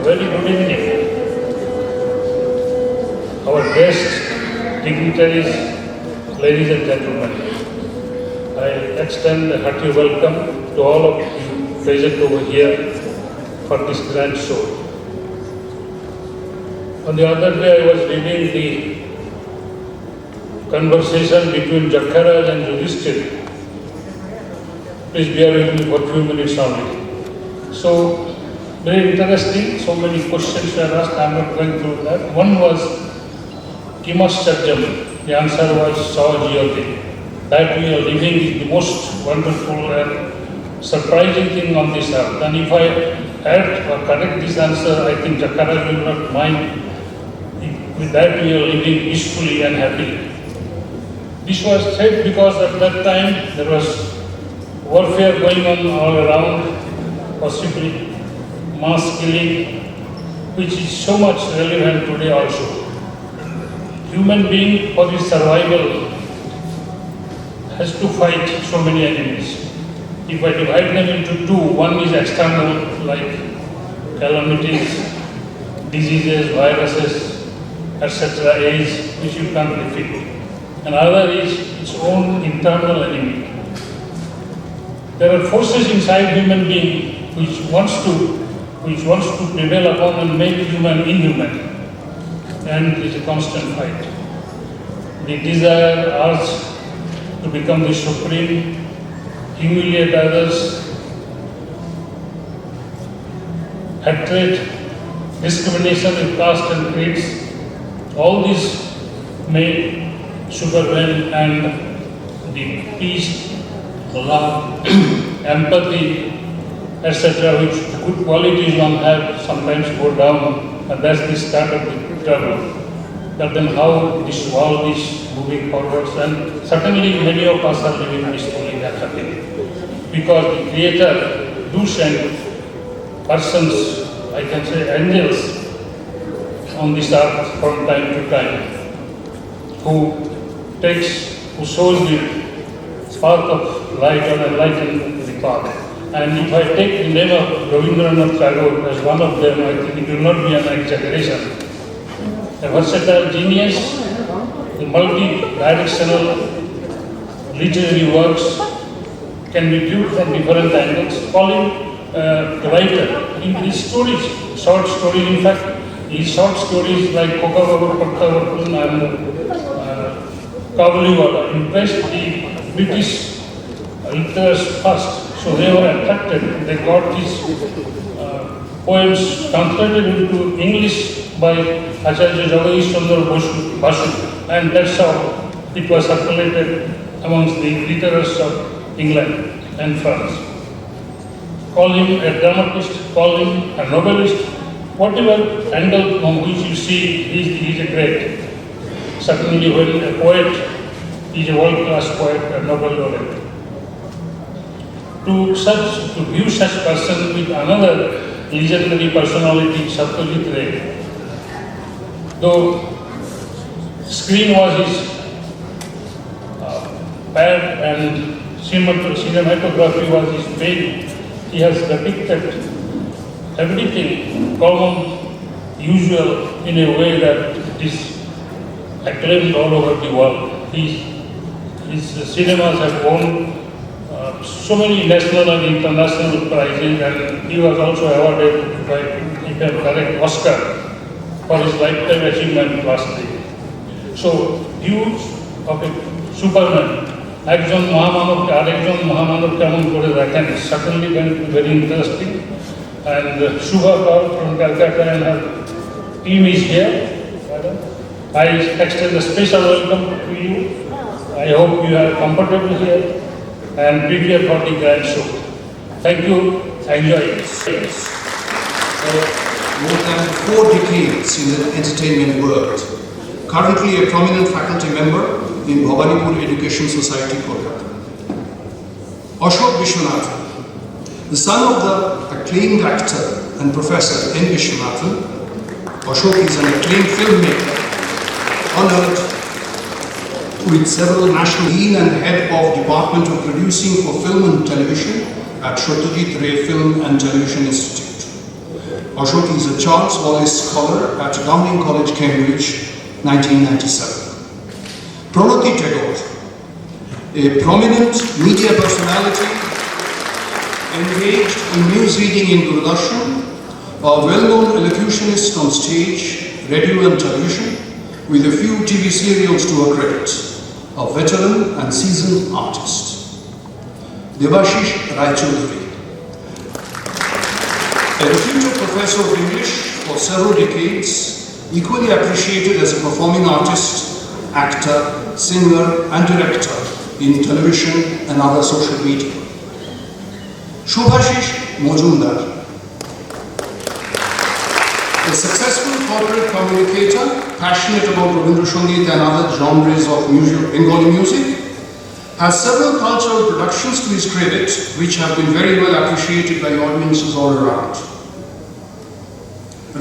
Very good evening. Our guests, dignitaries, ladies and gentlemen, I extend a hearty welcome to all of you present over here for this grand show. On the other day, I was reading the conversation between Jakaraj and Yudhishthira. Please bear with me for a few minutes only. So, very interesting, so many questions were asked, I am not going through that. One was, Kimascharjam, the answer was Savajiyoti. That we are living is the most wonderful and surprising thing on this earth. And if I add or correct this answer, I think Jakaraj will not mind. With that we are living peacefully and happily. This was said because at that time there was warfare going on all around, possibly mass killing, which is so much relevant today also. Human being for his survival has to fight so many enemies. If I divide them into two, one is external like calamities, diseases, viruses, etc., age, which you can't defeat. Another is its own internal enemy. There are forces inside human being which wants to prevail upon and make human inhuman, and it is a constant fight. The desire, urge to become the supreme, humiliate others, hatred, discrimination with caste and creeds, all these make sugarcane and the peace, love, empathy, etc., which good qualities one have sometimes go down, and that's the start of the trouble. But then how this world is moving forwards, and certainly many of us are living peacefully and happily. Because the Creator do send persons, I can say angels, on this earth from time to time, who shows the path of light and enlighten the path. And if I take the name of Rabindranath Tagore as one of them, I think it will not be an exaggeration. A versatile genius, the multi-directional literary works can be viewed from different angles. Call him a writer. In his stories, short stories, in fact, his short stories like Kokavagur, Pakkavakur and Kavaliwala impressed the British literers first. So they were attracted. They got these poems translated into English by Acharya Jagadish Chandra Basu, and that's how it was circulated amongst the literati of England and France. Call him a dramatist, call him a novelist, whatever angle from which you see, he is a great. Certainly when a poet is a world-class poet, a Nobel laureate. To view such person with another legendary personality, Satyajit Ray, though screen was his pad and cinematography was his baby, he has depicted everything common, usual, in a way that it is acclaimed all over the world. His cinemas have won so many national and international prizes, and he was also awarded by, if I am correct, Oscar for his lifetime achievement last year. So, views of a Superman, একজন মহামানবকে আরেকজন মহামানবকে কেমন করে দেখেন, certainly very interesting. And Shubha Kaur from Calcutta and her team is here. I extend a special welcome to you. I hope you are comfortable here and prepare for the grand show. Thank you. Enjoy it. More than 4 decades in the entertainment world. Currently a prominent faculty member in Bhabanipur Education Society, Kolkata. Ashok Vishwanathan, the son of the acclaimed actor and professor N. Vishwanathan. Ashok is an acclaimed filmmaker, honored with several national dean and head of Department of Producing for Film and Television at Satyajit Ray Film and Television Institute. Ashok is a Charles Wallace Scholar at Downing College, Cambridge, 1997. Pranati Tagore, a prominent media personality engaged in news reading in Doordarshan, a well-known elocutionist on stage, radio and television, with a few TV serials to her credit, a veteran and seasoned artist. Devashish Raichaudhuri, a reputed professor of English for several decades, equally appreciated as a performing artist, actor, singer and director in television and other social media. Shubhashish Mojumdar, a successful corporate communicator, passionate about Rabindra Sangeet and other genres of Bengali music, has several cultural productions to his credit which have been very well appreciated by audiences all around.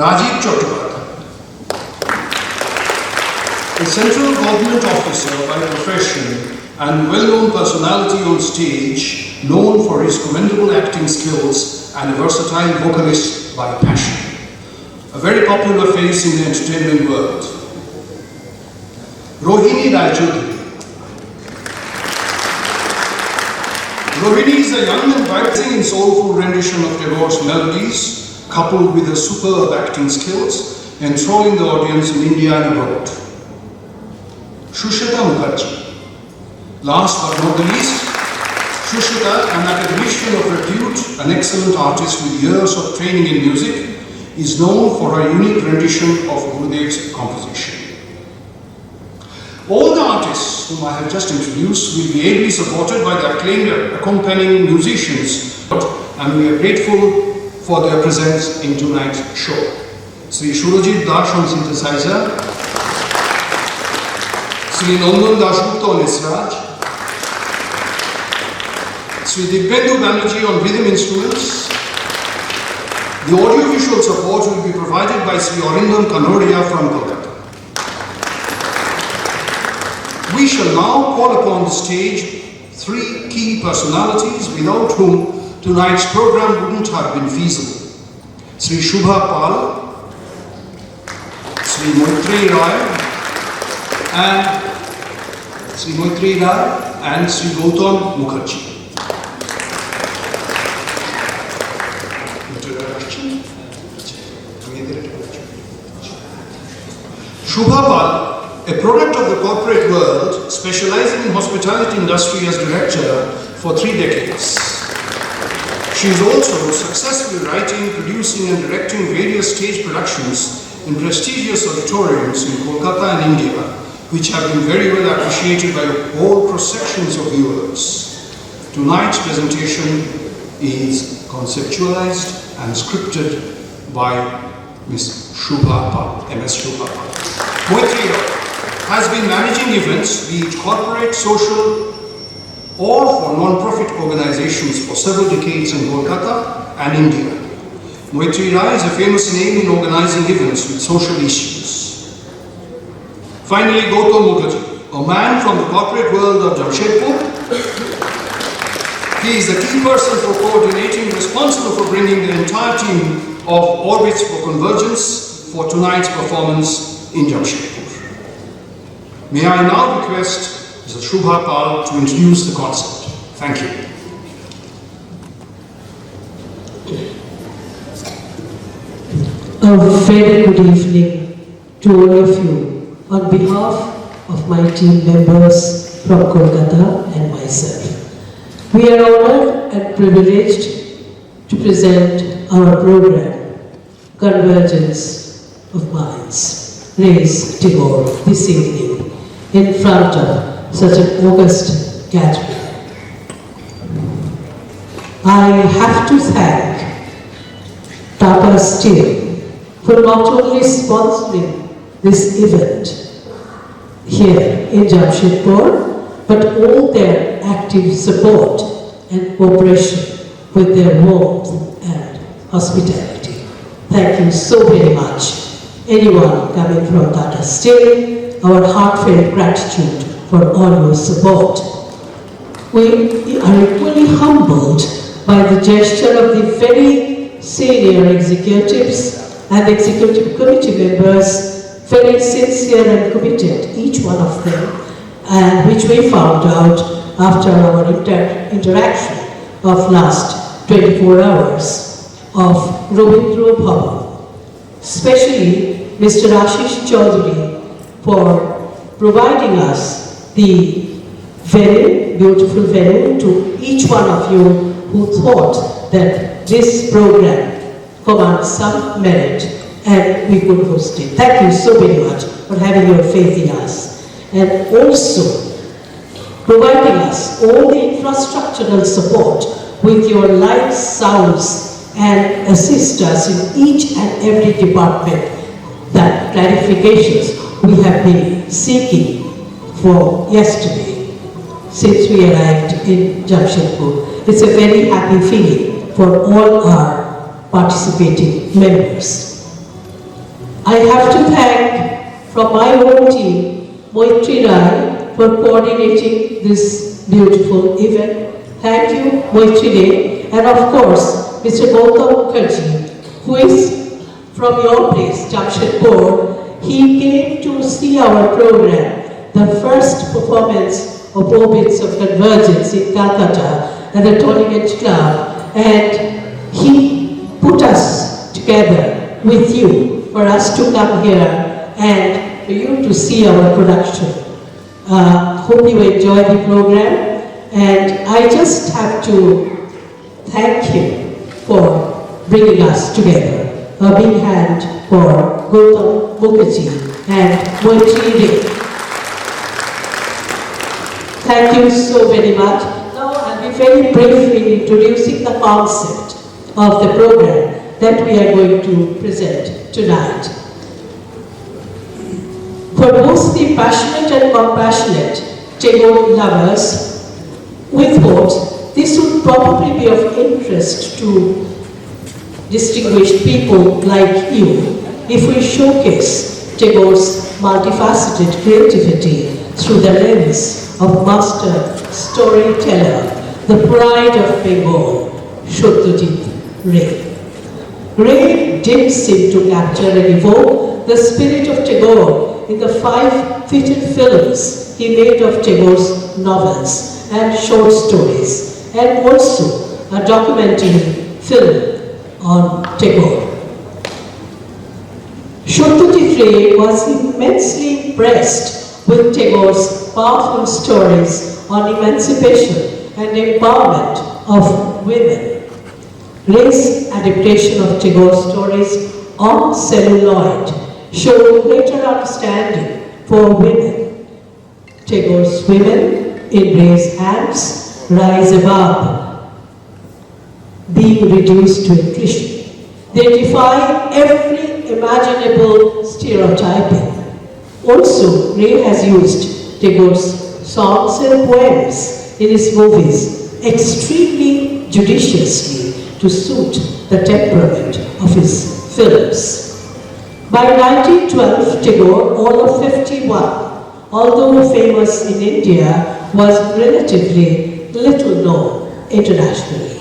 Rajiv Chattopadhyay, a central government officer by profession and well-known personality on stage, known for his commendable acting skills and a versatile vocalist by passion. A very popular face in the entertainment world. Rohini Raichaudhuri. Rohini is a young and vibrant and soulful rendition of Tagore's melodies, coupled with her superb acting skills, enthralling the audience in India and abroad. Shushita Mukherjee. Last but not the least, Shushita, an academician of repute, an excellent artist with years of training in music, is known for her unique rendition of Gurudev's composition. All the artists whom I have just introduced will be ably supported by the acclaimed accompanying musicians, and we are grateful for their presence in tonight's show. Sri Shurajit Das on synthesizer, Sri Nandan Dasgupta on Esraj, Sri Dibyendu Banerjee on rhythm instruments. The audiovisual support will be provided by Sri Arindam Kanodia from Kolkata. We shall now call upon the stage 3 key personalities without whom tonight's program wouldn't have been feasible. Sri Shubha Pal, Sri Maitreyi Rai, and Sri Gautam Mukherjee. Shubha Pal, a product of the corporate world, specializing in hospitality industry as director for 3 decades. She is also successfully writing, producing and directing various stage productions in prestigious auditoriums in Kolkata and India, which have been very well appreciated by a whole cross-sections of viewers. Tonight's presentation is conceptualized and scripted by Ms. Shubha Pal, MS Shubha Pal. Moitri has been managing events, be it corporate, social, or for non-profit organizations for several decades in Kolkata and India. Moitri Rai is a famous name in organizing events with social issues. Finally, Gautam Mukherjee, a man from the corporate world of Jamshedpur. He is the key person for coordinating, responsible for bringing the entire team of Orbits for Convergence for tonight's performance in Jamshedpur. May I now request Mr. Shubha Pal to introduce the concept. Thank you. A very good evening to all of you on behalf of my team members from Kolkata and myself. We are honored and privileged to present our program, Convergence of Minds, Raise Tagore, this evening in front of such an august gathering. I have to thank Tata Steel for not only sponsoring this event here in Jamshedpur, but all their active support and cooperation with their warmth and hospitality. Thank you so very much. Anyone coming from Tata Steel, our heartfelt gratitude for all your support. We are equally humbled by the gesture of the very senior executives and executive committee members, very sincere and committed, each one of them, and which we found out after our interaction of last 24 hours of Rabindra Bhavan. Especially Mr. Ashish Chaudhary for providing us the very beautiful venue to each one of you who thought that this program commands some merit and we could host it. Thank you so very much for having your faith in us and also providing us all the infrastructural support with your lights, sounds and assist us in each and every department that clarifications we have been seeking for yesterday since we arrived in Jamshedpur. It's a very happy feeling for all our participating members. I have to thank from my own team, Moitri Rai, for coordinating this beautiful event. Thank you, Moitri Rai, and of course, Mr. Gautam Mukherjee, who is from your place, Jamshedpur. He came to see our program, the first performance of Orbits of Convergence in Calcutta at the Tournament Club, and he put us together with you for us to come here and for you to see our production. Hope you enjoy the program, and I just have to thank you for bringing us together. A big hand for Gautam Mukherjee and Moitri Rai. Thank you so very much. Now I'll be very brief in introducing the concept of the program that we are going to present tonight. For both the passionate and compassionate Tagore lovers, we thought this would probably be of interest to distinguished people like you if we showcase Tagore's multifaceted creativity through the lens of master storyteller, the pride of Bengal, Satyajit Ray. Ray did seem to capture and evoke the spirit of Tagore in the 5 feature films he made of Tagore's novels and short stories, and also a documentary film on Tagore. Satyajit Ray was immensely impressed with Tagore's powerful stories on emancipation and empowerment of women. Ray's adaptation of Tagore's stories on celluloid showed greater understanding for women. Tagore's women in Ray's hands rise above being reduced to a cliche. They defy every imaginable stereotyping. Also, Ray has used Tagore's songs and poems in his movies extremely judiciously to suit the temperament of his films. By 1912, Tagore, all of 51, although famous in India, was relatively little known internationally.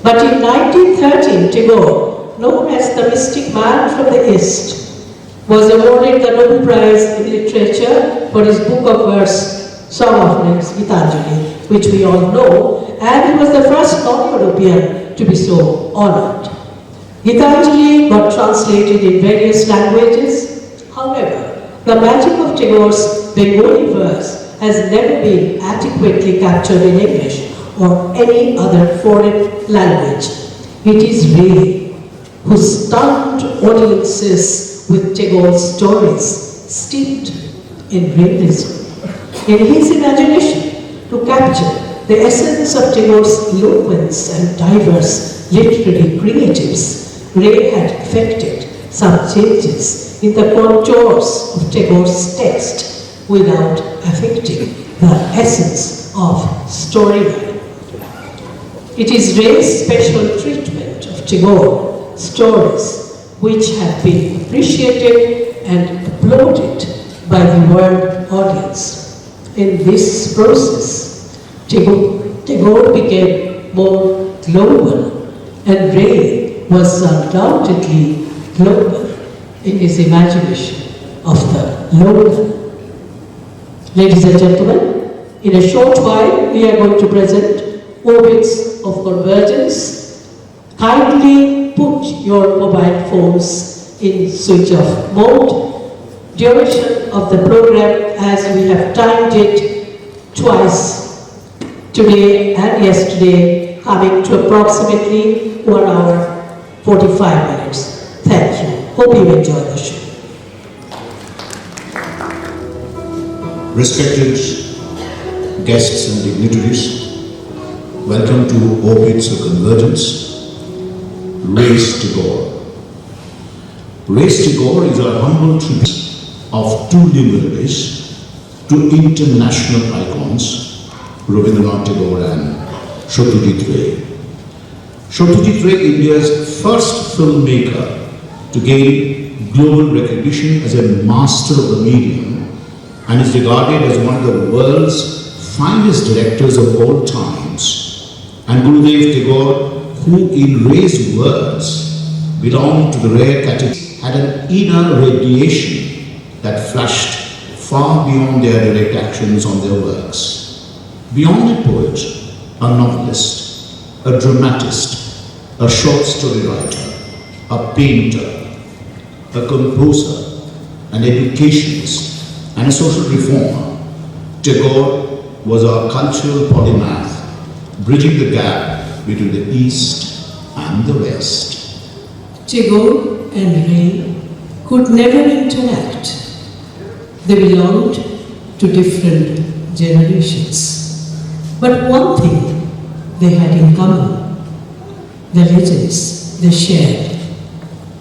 But in 1913, Tagore, known as the mystic man from the East, was awarded the Nobel Prize in Literature for his book of verse, Song Offerings, Gitanjali, which we all know, and he was the first non-European to be so honored. Gitanjali got translated in various languages. However, the magic of Tagore's Bengali verse has never been adequately captured in English or any other foreign language. It is Ray who stunned audiences with Tagore's stories steeped in realism. In his imagination, to capture the essence of Tagore's eloquence and diverse literary creatives, Ray had effected some changes in the contours of Tagore's text without affecting the essence of storyline. It is Ray's special treatment of Tagore stories which have been appreciated and applauded by the world audience. In this process, Tagore became more global, and Ray was undoubtedly global in his imagination of the local. Ladies and gentlemen, in a short while we are going to present Orbits of Convergence. Kindly put your mobile phones in switch off mode. Duration of the program, as we have timed it twice, today and yesterday, coming to approximately 1 hour 45 minutes. Thank you. Hope you enjoy the show. Respected guests and dignitaries, welcome to Orbits of Convergence, Race Tagore. Race Tagore is our humble tribute of two luminaries, two international icons, Rabindranath Tagore and Satyajit Ray. Satyajit Ray, India's first filmmaker to gain global recognition as a master of the medium, and is regarded as one of the world's finest directors of all times. And Gurudev Tagore, who in Ray's words belonged to the rare category, had an inner radiation that flashed far beyond their direct actions on their works. Beyond a poet, a novelist, a dramatist, a short story writer, a painter, a composer, an educationist, and a social reformer, Tagore was our cultural polymath, bridging the gap between the East and the West. Tagore and Ray could never interact. They belonged to different generations. But one thing they had in common: the legends they shared,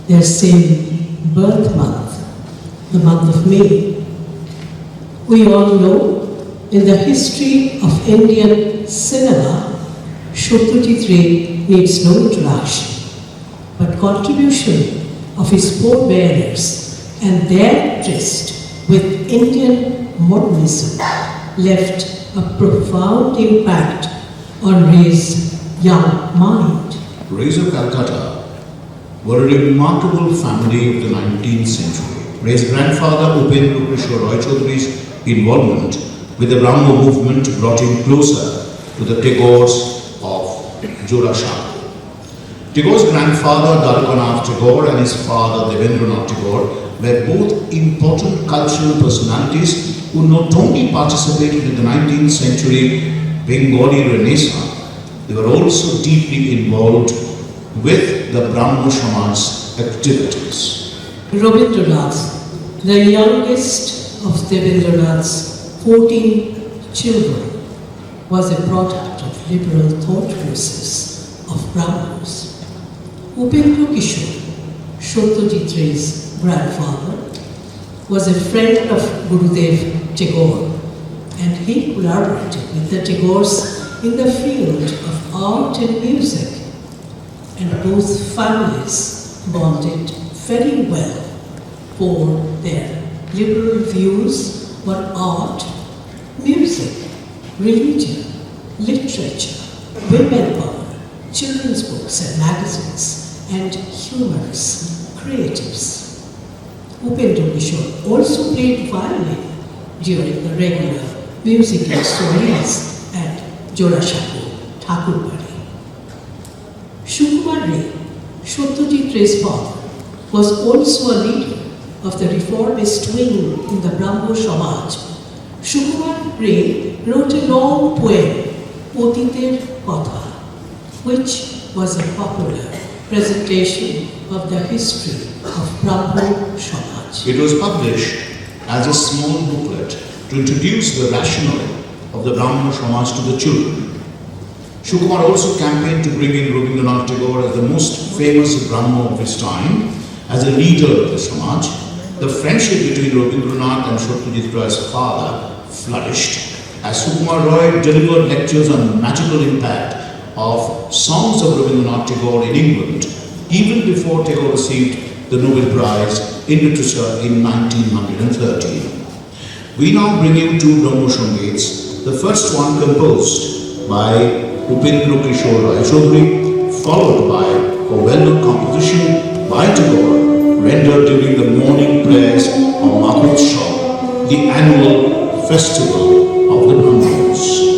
their same birth month, the month of May. We all know in the history of Indian cinema, Satyajit Ray needs no introduction, but contribution of his forebearers and their interest with Indian modernism left a profound impact on Ray's young mind. Rays of Calcutta were a remarkable family of the 19th century. Ray's grandfather, Upendra Krishna Roy Chaudhary's involvement with the Brahmo movement brought him closer to the Tagores of Jorasham. Tagore's grandfather, Darukanath Tagore, and his father, Devendranath Tagore, were both important cultural personalities who not only participated in the 19th century Bengali Renaissance, they were also deeply involved with the Brahmo Samaj's activities. Rabindranath, the youngest of Devendranath's 14 children, was a product of liberal thought process of Brahmins. Upendra Kishore, Satyajit Ray's grandfather, was a friend of Gurudev Tagore, and he collaborated with the Tagores in the field of art and music, and both families bonded very well for their liberal views on art, music, religion, literature, women power, children's books and magazines, and humorous creatives. Upendra Kishore also played violin during the regular musical stories at Jorashaku, Tagore. Sukumar Ray, Satyajit Ray's father, was also a leader of the reformist wing in the Brahmo Samaj. Sukumar Ray wrote a long poem, Otiter Katha, which was a popular presentation of the history of Brahmo Samaj. It was published as a small booklet to introduce the rationale of the Brahmo Samaj to the children. Sukumar also campaigned to bring in Rabindranath Tagore as the most famous Brahmo of his time, as a leader of the Samaj. The friendship between Rabindranath and Satyajit Ray's father flourished as Sukumar Roy delivered lectures on the magical impact of songs of Rabindranath Tagore in England, even before Tagore received the Nobel Prize in Literature in 1913. We now bring you two Brahmo Sangeets, the first one composed by Upendra Kishore Rai Chaudhary, followed by a well-known composition by Tagore, rendered during the morning prayers of Mahotshav, the annual festival of the Brahmins.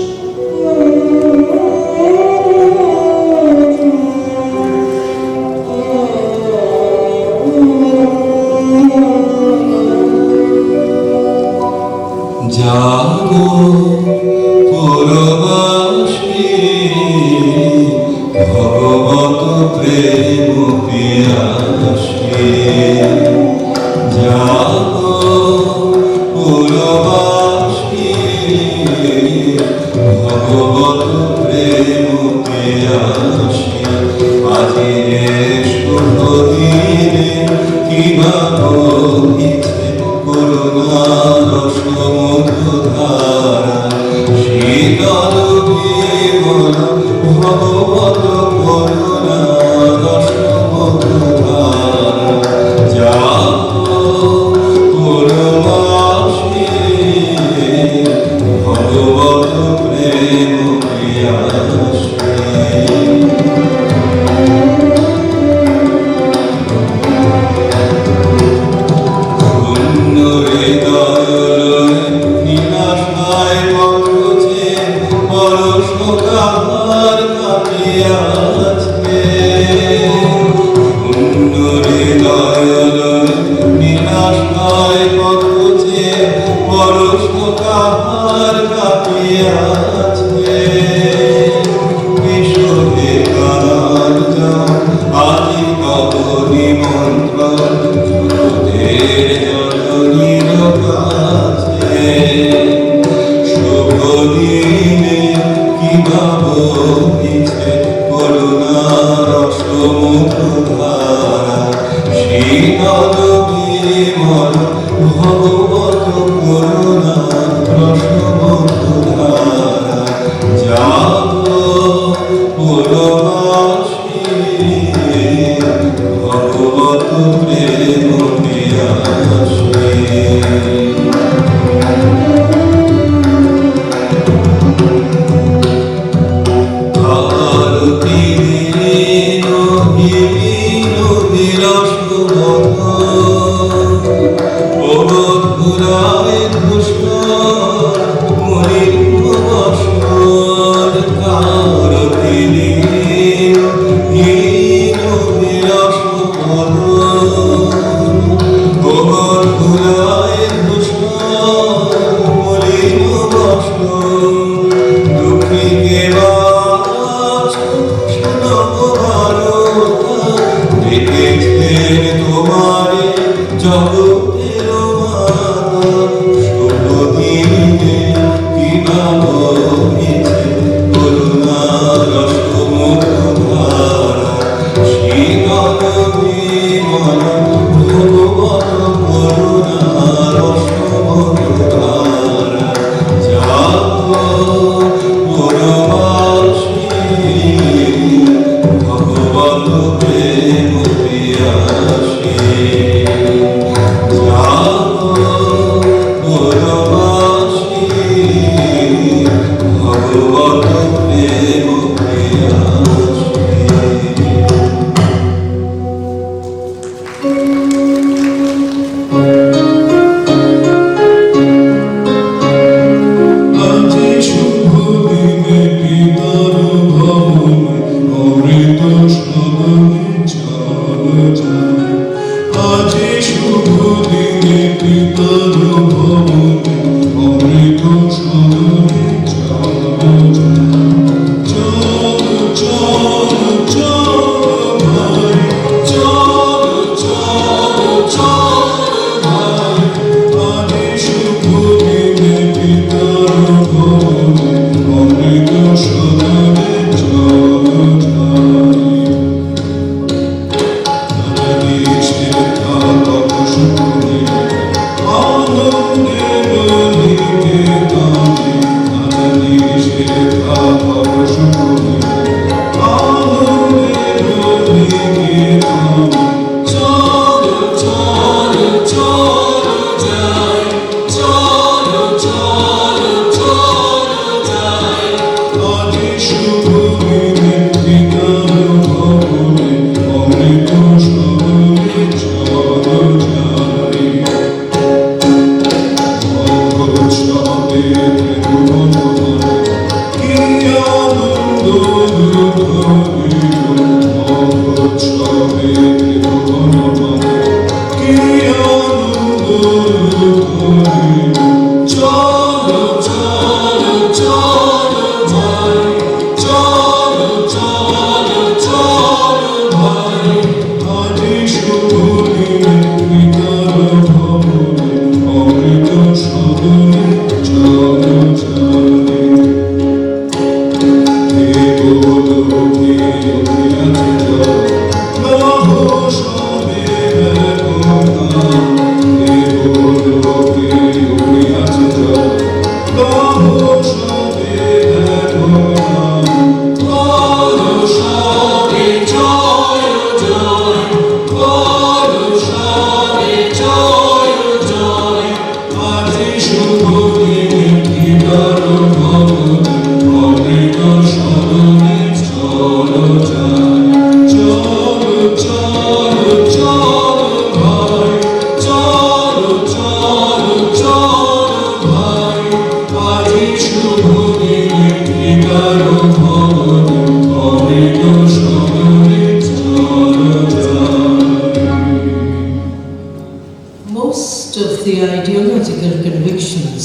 Most of the ideological convictions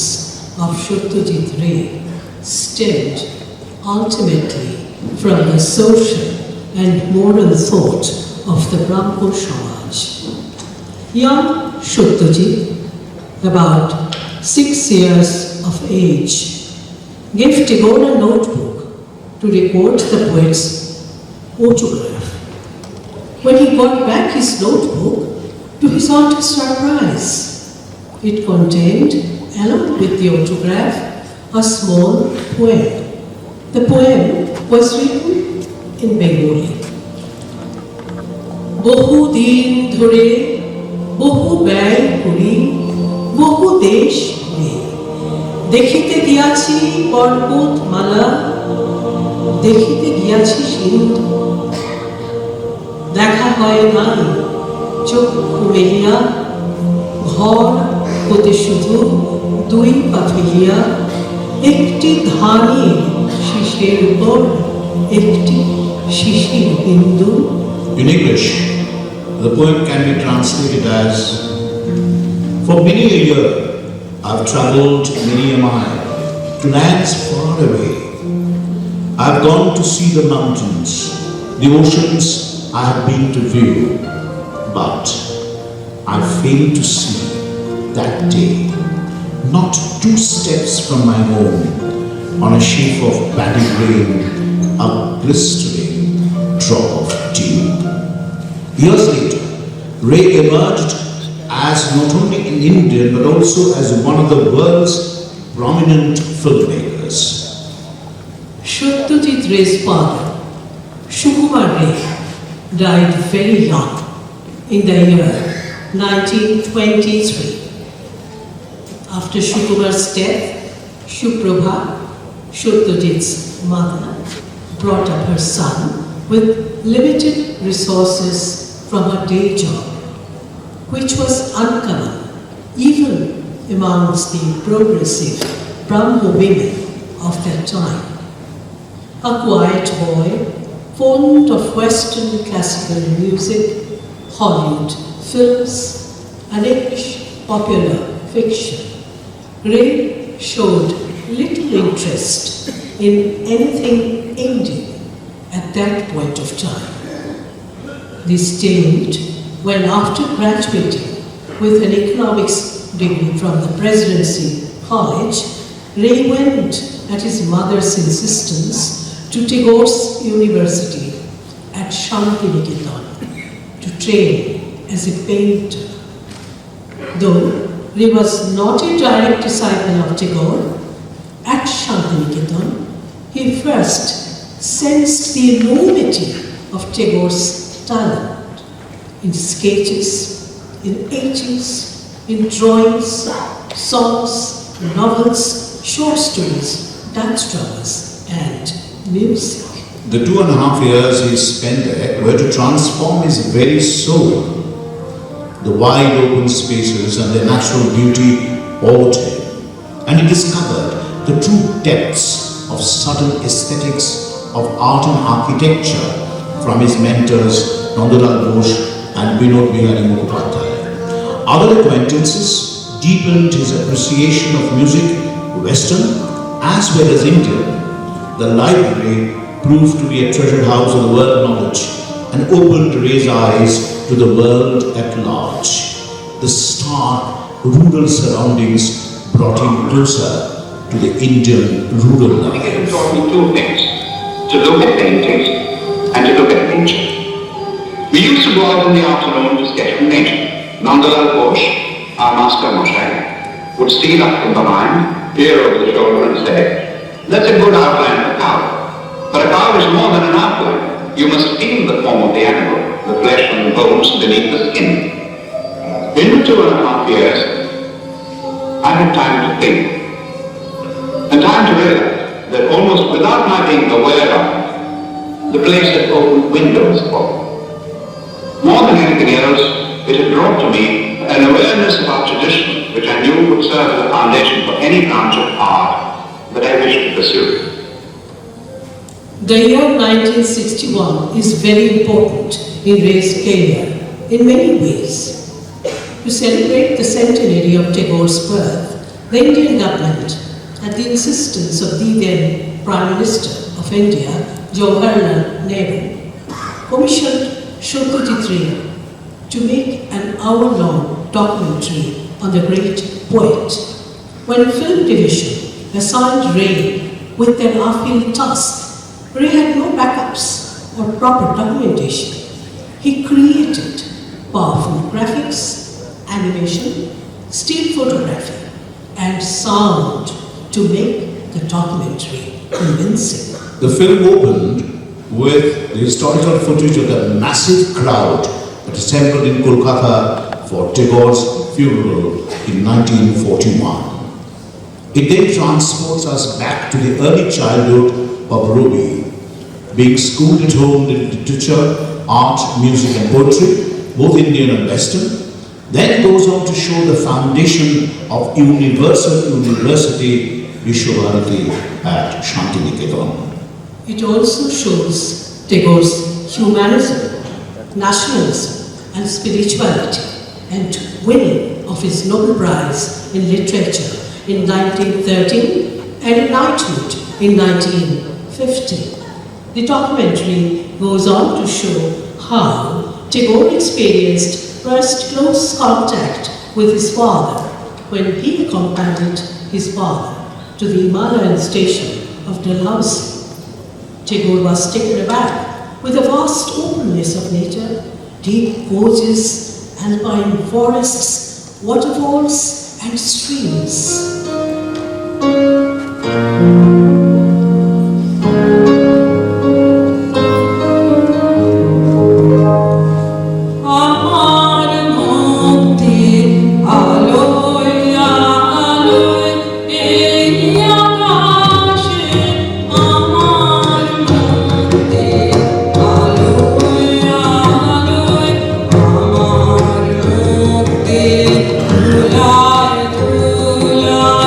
of Satyajit Ray stemmed ultimately from the social and moral thought of the Brahmo Samaj. Young Satyajit, about 6 years of age, gave Tagore a notebook to record the poet's autograph. When he got back his notebook, to his utter surprise, it contained, along with the autograph, a small poem. The poem was written in Bengali. বহু দিন ধরে বহু ব্যয় করি বহু দেশ ঘুরে দেখিতে গিয়াছি পর্বতমালা দেখিতে গিয়াছি সিন্ধু দেখা হয় নাই চক্ষু মেলিয়া ঘর হতে শুধু দুই পা ফেলিয়া একটি ধানের শীষের উপর একটি শিশির বিন্দু। In English, the poem can be translated as, for many a year I've travelled many a mile to lands far away. I've gone to see the mountains, the oceans I have been to view, but I failed to see that day, not 2 steps from my home, on a sheaf of paddy grain, a blistering drop of dew. Years later, Ray emerged as not only an Indian but also as one of the world's prominent filmmakers. Satyajit Ray's father, Sukumar Ray, died very young in the year 1923. After Sukumar's death, Suprabha, Satyajit's mother, brought up her son with limited resources from her day job, which was uncommon even amongst the progressive Brahmo women of that time. A quiet boy, fond of Western classical music, Hollywood films, and English popular fiction, Ray showed little interest in anything Indian at that point of time. This changed when, after graduating with an economics degree from the Presidency College, Ray went at his mother's insistence to Tagore's University at Shantiniketan to train as a painter. Though he was not a direct disciple of Tagore, at Shantiniketan, he first sensed the enormity of Tagore's talent in sketches, in etchings, in drawings, songs, novels, short stories, dance dramas, and music. The 2.5 years he spent there were to transform his very soul. The wide open spaces and their natural beauty awed him, and he discovered the true depths of subtle aesthetics of art and architecture from his mentors Nandalal Ghosh and Vinod Bihari Mukhopadhyay. Other acquaintances deepened his appreciation of music, Western as well as Indian. The library proved to be a treasured house of the world knowledge and opened Ray's eyes to the world at large. The stark, rural surroundings brought him closer to the Indian rural life. It taught me two things: to look at paintings and to look at nature. We used to go out in the afternoon to sketch from nature. Nandalal Ghosh, our master Moshe, would steal up from behind, peer over the shoulder and say, "That's a good outline of a cow. But a cow is more than an outline. You must feel the form of the animal, the flesh and bones beneath the skin." In the 2.5 years, I had time to think, and time to realize that almost without my being aware of it, the place had opened windows for me. More than anything else, it had brought to me an awareness of our tradition, which I knew would serve as a foundation for any branch of art that I wished to pursue. The year 1961 is very important in Ray's career in many ways. To celebrate the centenary of Tagore's birth, the Indian government, at the insistence of the then Prime Minister of India, Jawaharlal Nehru, commissioned Shokati to make an hour-long documentary on the great poet. When Film Division assigned Ray with their uphill task, Ray had no backups or proper documentation. He created powerful graphics, animation, still photography, and sound to make the documentary convincing. The film opened with the historical footage of the massive crowd that assembled in Kolkata for Tagore's funeral in 1941. It then transports us back to the early childhood of Robi, being schooled at home in literature, art, music and poetry, both Indian and Western, then goes on to show the foundation of Universal University Vishwabharati at Shantiniketan. It also shows Tagore's humanism, nationalism and spirituality, and winning of his Nobel Prize in Literature in 1913 and knighthood in 1950. The documentary goes on to show how Tagore experienced first close contact with his father when he accompanied his father to the Himalayan station of Dalhousie. Tagore was taken aback with the vast openness of nature, deep gorges, alpine forests, waterfalls and streams. La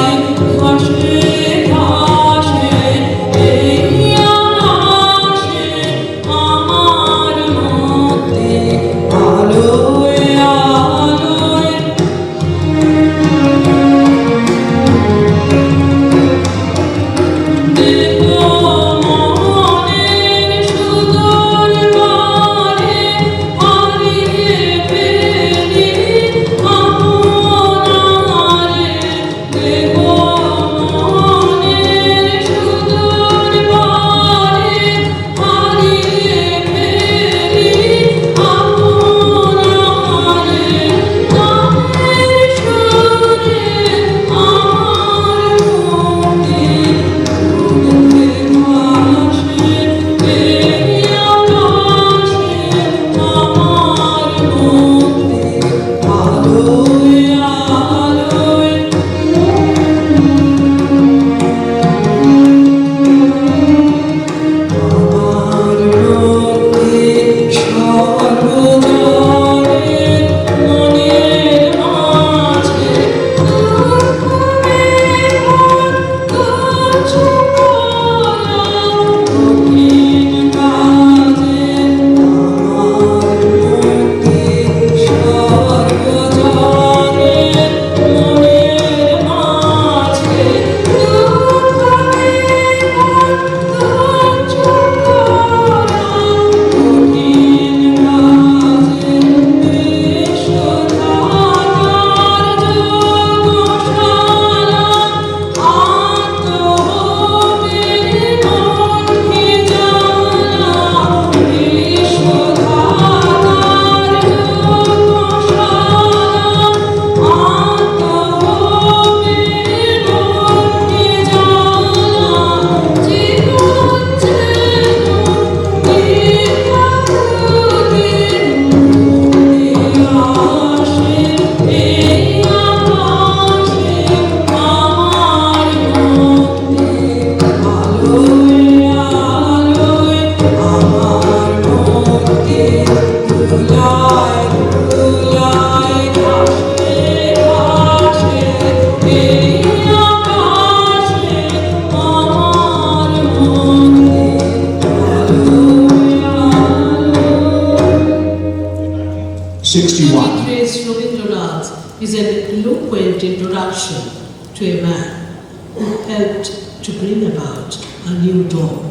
to a man who helped to bring about a new dawn.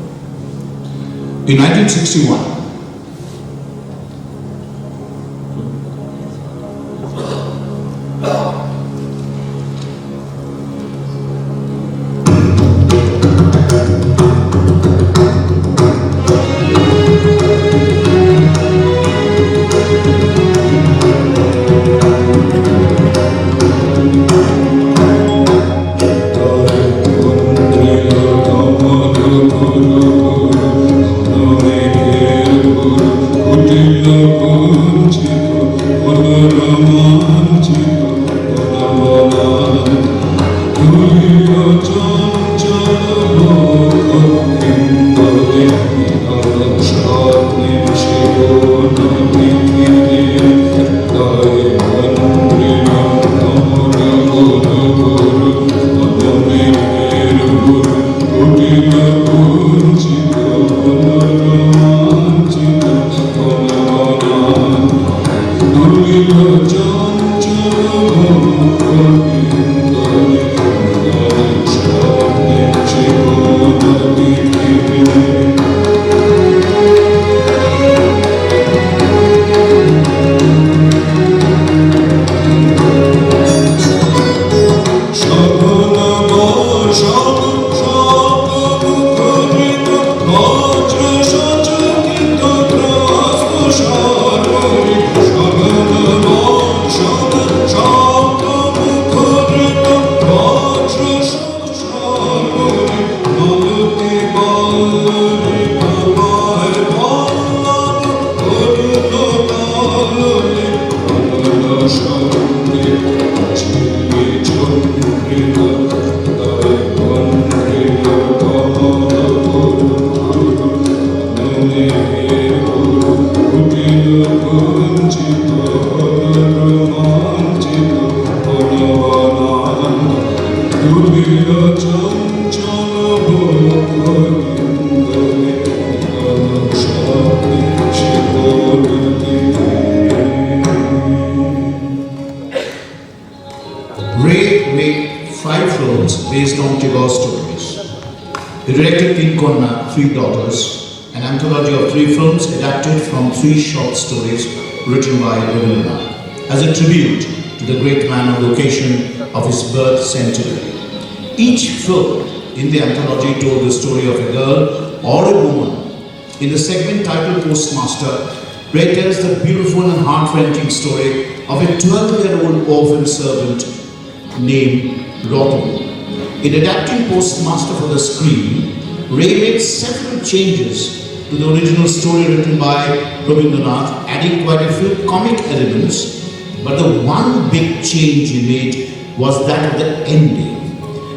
In 1961, Ray made 5 films based on Tagore's stories. He directed King Konna, 3 Daughters, an anthology of 3 films adapted from 3 short stories written by Rabindranath as a tribute to the great man on location of his birth centenary. Each film in the anthology told the story of a girl or a woman. In the segment titled Postmaster, Ray tells the beautiful and heart-wrenching story of a 12-year-old orphan servant named Rotten. In adapting Postmaster for the screen, Ray made several changes to the original story written by Rabindranath, adding quite a few comic elements, but the one big change he made was that of the ending.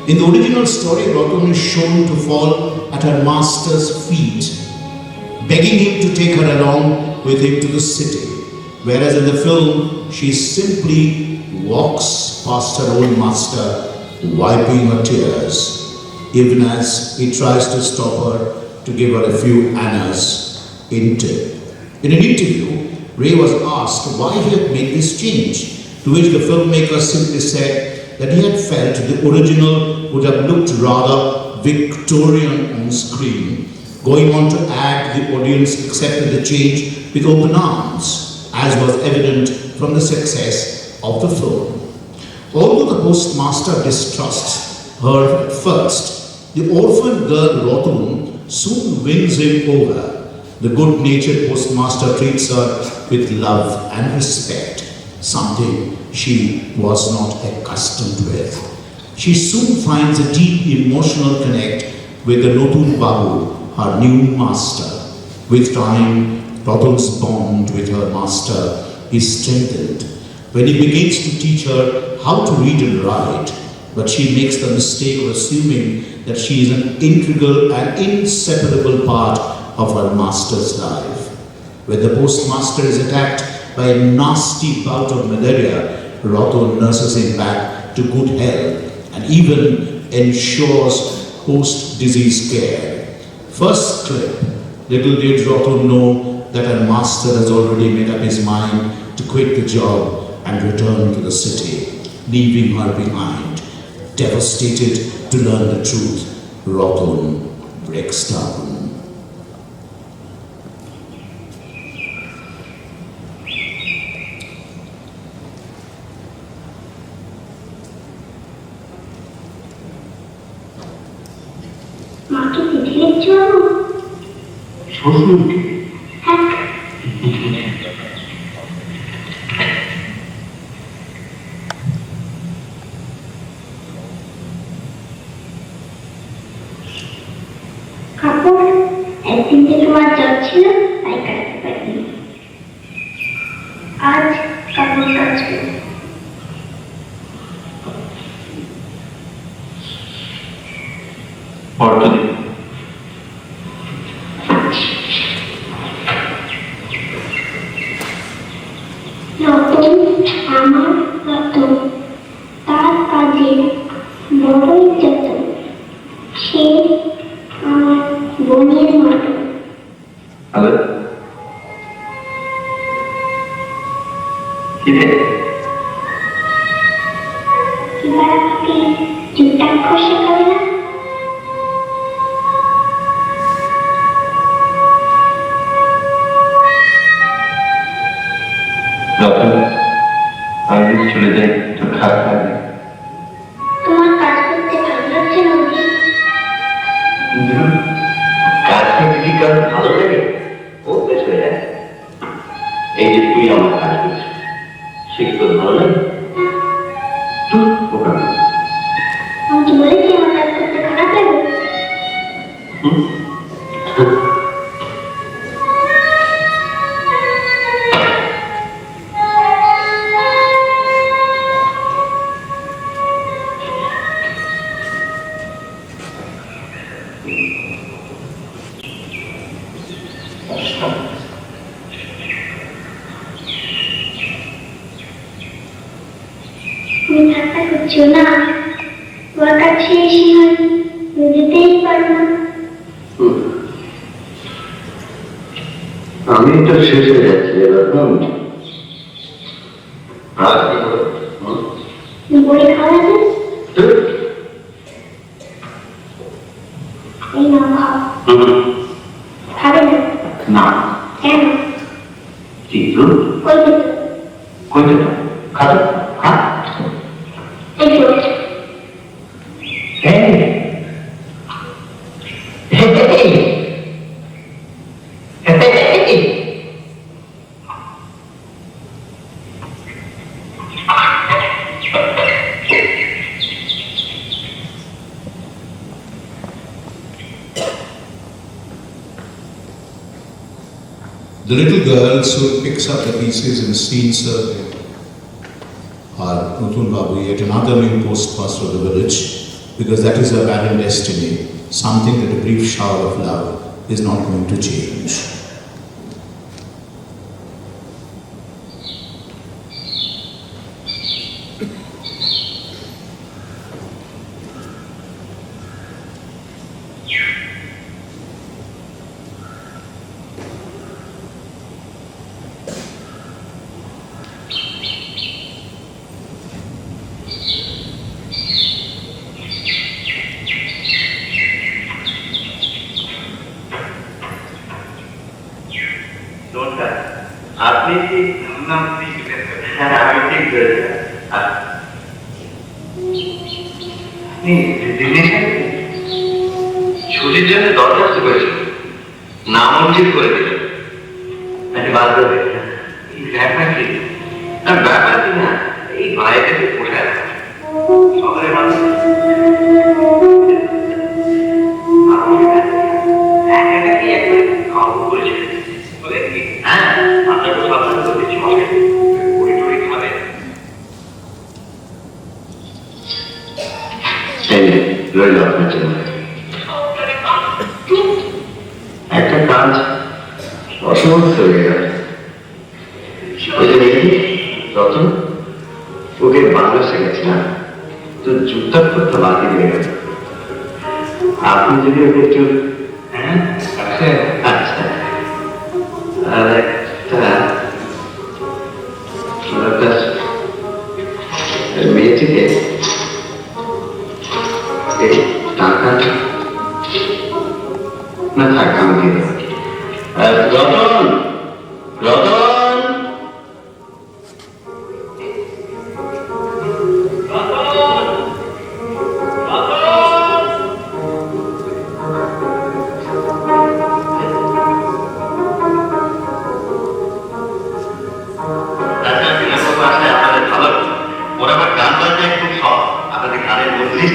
In the original story, Rotten is shown to fall at her master's feet, begging him to take her along with him to the city, whereas in the film, she simply walks past her old master, wiping her tears, even as he tries to stop her to give her a few annas in tip. In an interview, Ray was asked why he had made this change, to which the filmmaker simply said that he had felt the original would have looked rather Victorian on screen. Going on to add, the audience accepted the change with open arms, as was evident from the success of the film. Although the postmaster distrusts her at first, the orphan girl Rotun soon wins him over. The good-natured postmaster treats her with love and respect, something she was not accustomed with. She soon finds a deep emotional connect with the Notun Babu, her new master. With time, Rotun's bond with her master is strengthened when he begins to teach her how to read and write, but she makes the mistake of assuming that she is an integral and inseparable part of her master's life. When the postmaster is attacked by a nasty bout of malaria, Rotun nurses him back to good health and even ensures post-disease care. First clip, little did Rotun know that her master has already made up his mind to quit the job and return to the city, leaving her behind. devastated to learn the truth. Ratan breaks down. মাকে চিঠি লিখছো? শ্বশুরকে? হ্যাঁ। কাপড় একদিন থেকে আমার জ্বর ছিল, তাই কাটতে পারিনি। আজ কাপড় কাচবো। পরদিন রতন আমার রতন, তার কাজে বড়ই যতন, সে আমার বোনের মতো। হ্যালো, কি রে? এবার আমাকে যুক্তাক্ষর শেখাবে না? রতন, আমি যদি চলে যাই তোর খারাপ লাগবে? তোমার কাজ করতে ভালো লাগছে নদী? কাজ করতে কি কারণ ভালো লাগে? ও বেশ হয়ে যায়। এই যে তুই আমার কাজ করছিস, সে কি তোর ভালো লাগে? আমি কি বলেছি আমার কাজ করতে খারাপ লাগে? তুমি ঠাট্টা করছো না? তোমার কাছে এসে আমি বুঝতেই পারো না। আমি তো শেষ হয়ে যাচ্ছি এরকম। আর কি হবে? বড়ি খাওয়া যাবে? এই না খাও। খাবে না? না। কেন? কি? ওই তো, কই যেত? খাতো? হ্যাঁ? এই তো। The little girls who picks up the pieces in scene survey are Nutun Babu, yet another new postmaster of the village, because that is her barren destiny, something that a brief shower of love is not going to change. আপনি কি হ্যাঁ আমি ঠিক করেছি। ছুটির জন্য দরখাস্ত করেছিল, নামঞ্জুর করে দিল। বাধ্য হয়ে ব্যাপার কি? ব্যাপার কি না, এই ভাইটাকে পোষায় না শহরের মানুষ একাকি একবারে খাওয়া করেছে। হ্যাঁ, আপনাকে সাবধান করে দিচ্ছি মশাই, পড়ি টড়ি খাবে। রইল আপনার জন্য একটা কাজ অসমর্থ হয়ে গেল। ওই যে মেয়ে রতন, ওকে বাংলা শেখাচ্ছিলাম, তো যুক্তাক্ষরটা বাকি দিয়ে গেল। আপনি যদি ওকে একটু হ্যাঁ আচ্ছা আর একটা মেয়েটিকে এই টাকাটা না থাক আমি দিয়ে দেবো। রতন, রতন,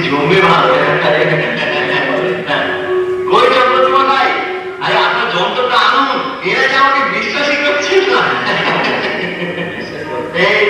জমে ভালো কই চন্দ্রমা ভাই, আরে আপনার যন্ত্রটা আনুন, এরা যে আমাকে বিশ্বাসই করছেন না। এই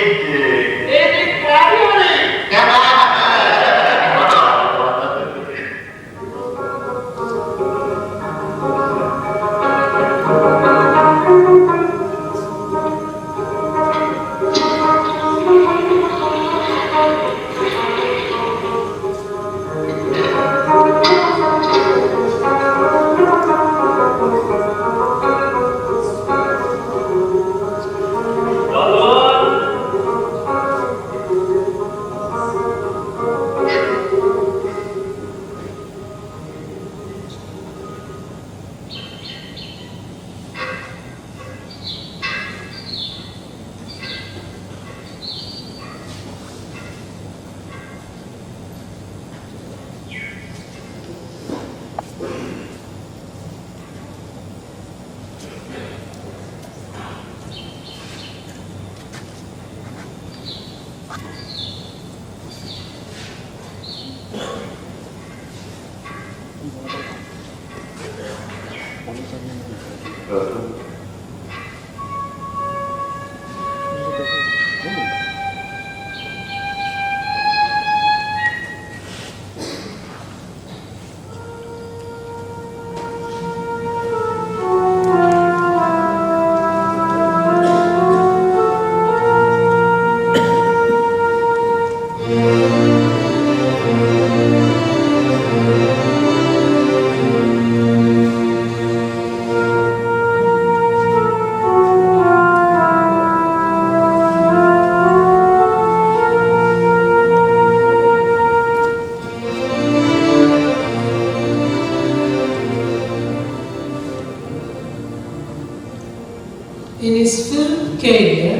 In his film career,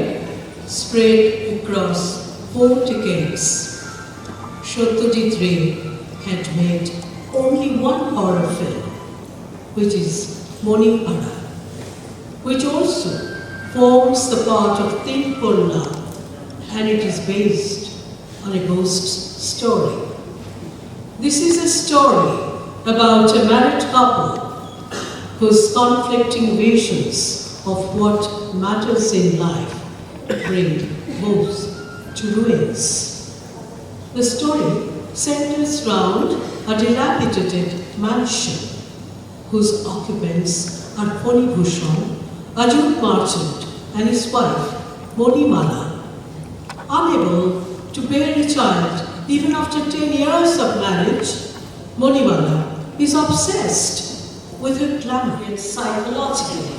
spread across 4 decades, Satyajit Ray had made only one horror film, which is Monipara, which also forms the part of Tinpolla, and it is based on a ghost story. This is a story about a married couple whose conflicting visions of what matters in life bring both to ruins. The story centers round a dilapidated mansion whose occupants are Poni Bhushan, a jute merchant, and his wife, Monimala. Unable to bear a child even after 10 years of marriage, Monimala is obsessed with her glamour and psychologically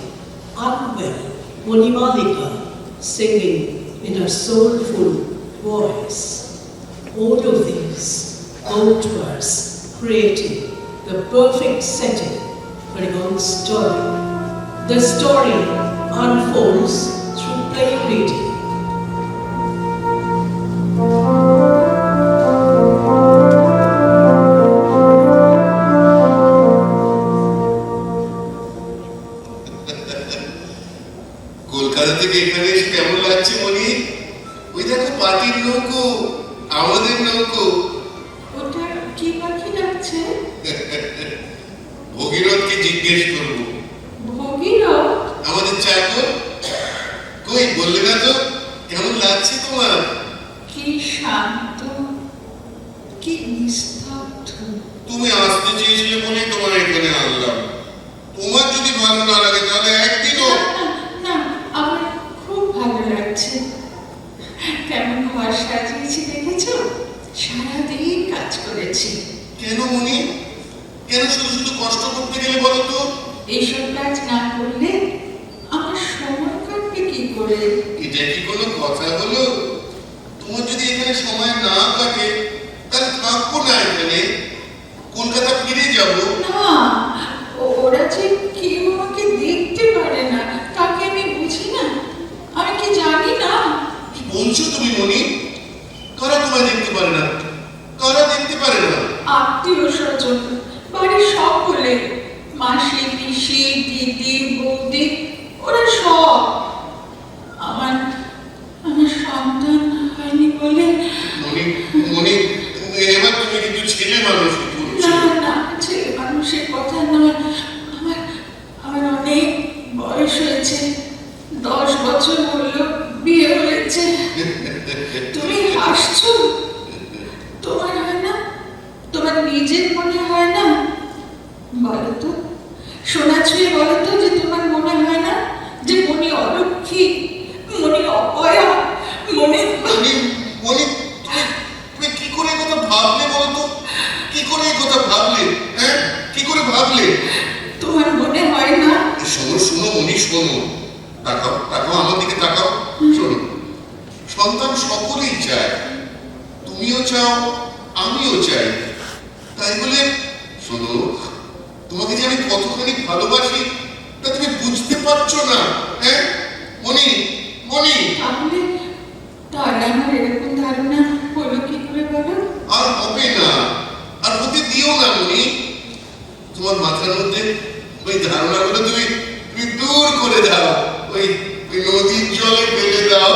unwell Monimalika singing in her soulful voice. All of these outbursts creating the perfect setting for a ghost story. The story unfolds through plain reading. Kolkata থেকে এখানে এসে কেমন লাগছে মনি? ওই দেখো পাটির নৌকো, আমাদের নৌকো। ওটা কি পাখি ডাকছে? ভগীরথকে জিজ্ঞেস করবো। ভগীরথ? আমাদের চাকর। কই বললে না তো, কেমন লাগছে তোমার? কি শান্ত, কি নিস্তব্ধ। তুমি আসতে চেয়েছিলে বলেই তোমার এখানে আনলাম। তোমার যদি ভালো না লাগে তাহলে একদিনও। না, আমার খুব ভালো লাগছে। কেমন ঘর সাজিয়েছি দেখেছো? সারাদিন কাজ করেছি। কেন মনি? কেন শুধু শুধু কষ্ট করতে গেলে বলো তো? এইসব কাজ না করলে আমার সময় কাটবে কি করে? এটা কি কোনো কথা হলো? তোমার যদি এখানে সময় না থাকে তাহলে থাকবো না এখানে। আত্মীয় স্বজন, বাড়ির সকলে, মাসি, পিসি, দিদি, বৌদি, ওরা সব। আমার আমার সন্তান হয়নি বলে। মনি মনি এবার তুমি কিন্তু ছেলে মানুষ না না, ছেলে মানুষের কথা নয়। আমার আমার অনেক বয়স হয়েছে, 10 বছর হলো বিয়ে হয়েছে। তুমি হাসছো? তোমার হয় না? তোমার নিজের মনে হয় না? বলো তো, সোনা ছুঁয়ে বলো তো যে তোমার মনে হয় না যে মনি অলক্ষী, মনি অপয়া, মনে মনি মনি তুমি কি করে কথা ভাবলে বলো তো? কি করে কথা ভাবলে? হ্যাঁ, কি করে ভাবলে? তোমার মনে হয় না? শোনো শোনো মনি, শোনো, তাকাও তাকাও, আমার দিকে তাকাও। শোনো, সন্তান সকলেই চায়, তুমিও চাও, আমিও চাই। তাই বলে শোনো, তোমাকে যে আমি কতখানি ভালোবাসি তা তুমি বুঝতে পারছো না। হ্যাঁ মনি, মনি। তাহলে আমার এরকম ধারণা হলো কি করে বলো? আর হবে না, আর হতে দিও না মনি। তোমার মাথার মধ্যে ওই ধারণাগুলো তুমি তুমি দূর করে দাও, ওই ওই নদীর জলে ফেলে দাও।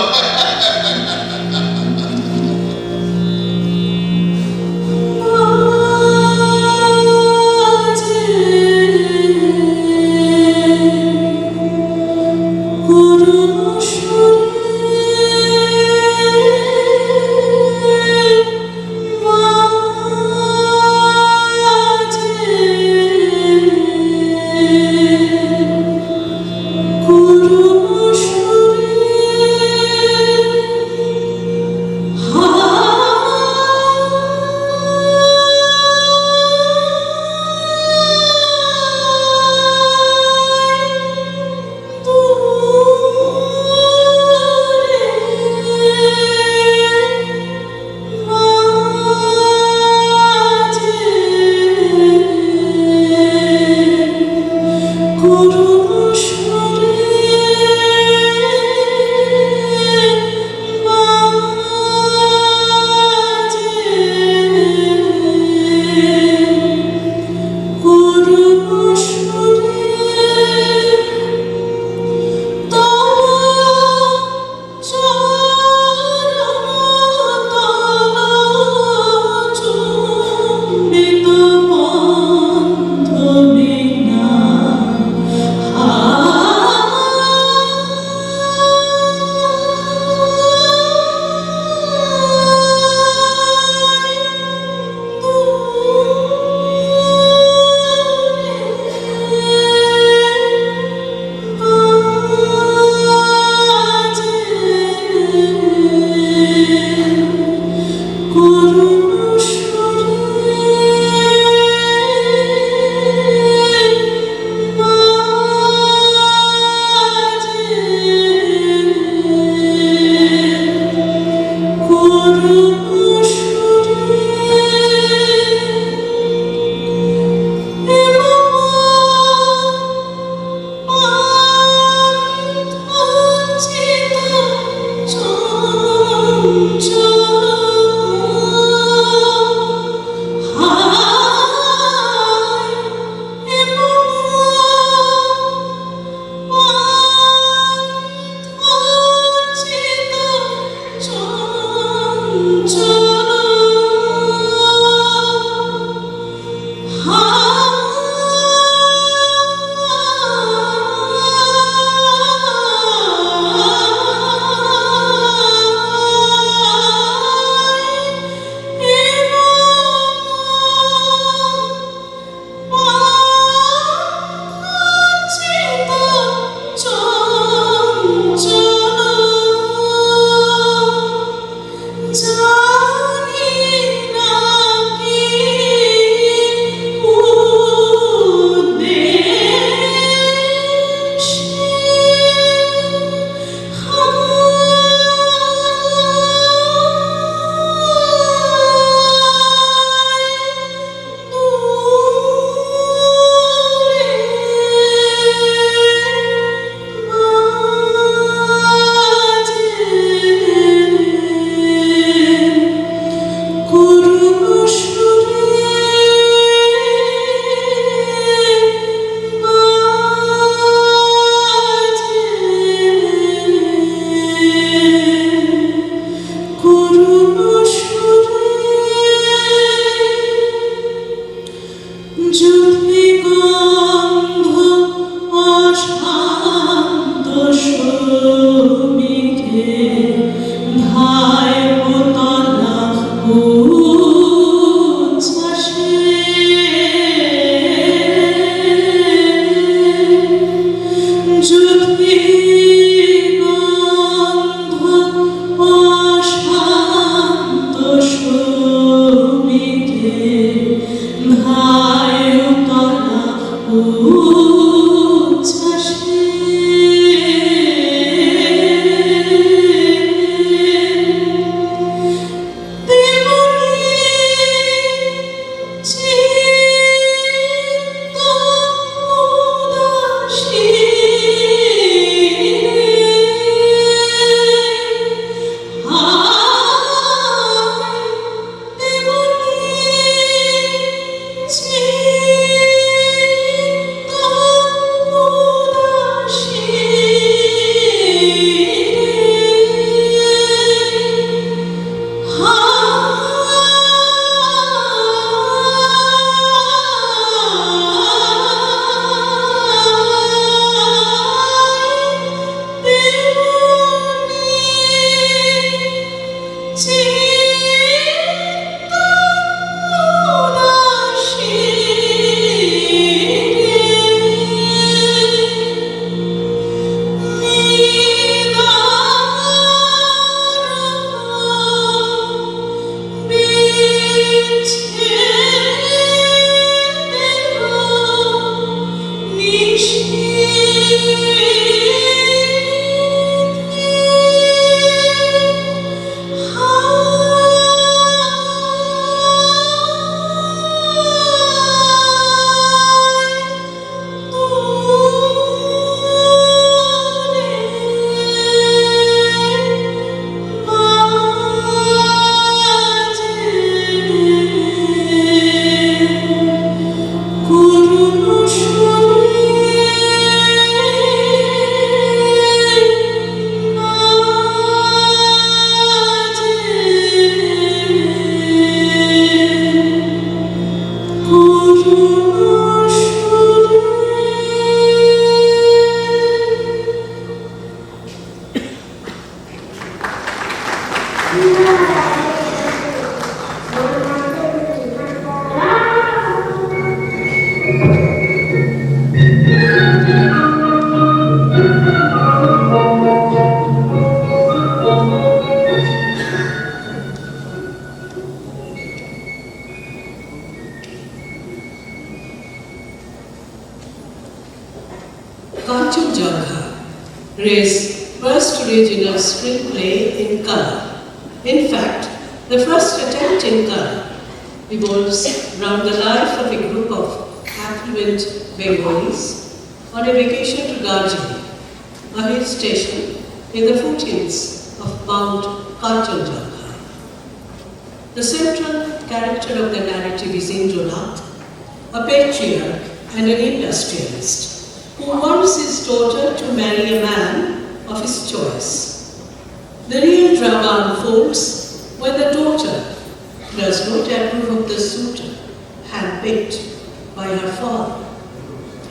যুথি গন্ধ অশান্ত শ্রমিকে ধায় পোতলা উচ্ছ্বাসে যুথি গন্ধ অশান্ত শ্রমিকে ধায় পোতলা উচ্ছ্বাসে Ray's first original screenplay in color. In fact, the first attempt in color revolves around the life of a group of affluent Bengalis on a vacation to Darjeeling, a hill station in the foothills of Mount Kanchenjunga. The central character of the narrative is Indranath, a patriarch and an industrialist who wants his daughter to marry a man of his choice. The real drama unfolds when the daughter does not approve of the suitor handpicked by her father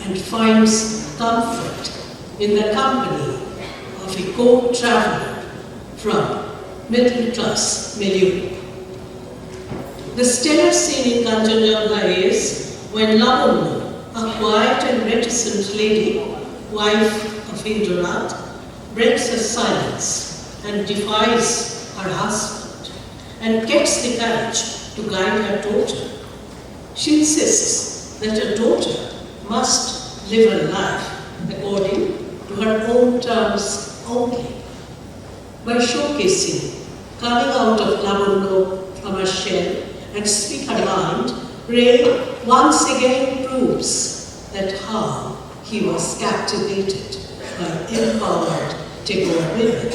and finds comfort in the company of a co-traveler from middle-class milieu. The stellar scene in Kanchenjunga is when Lavanya, a quiet and reticent lady, wife of Indranath, breaks her silence and defies her husband and gets the courage to guide her daughter. She insists that her daughter must live her life according to her own terms only. By showcasing coming out of Lavanya from her shell and speak her mind, Ray once again proves that how he was captivated by empowered Tagore women.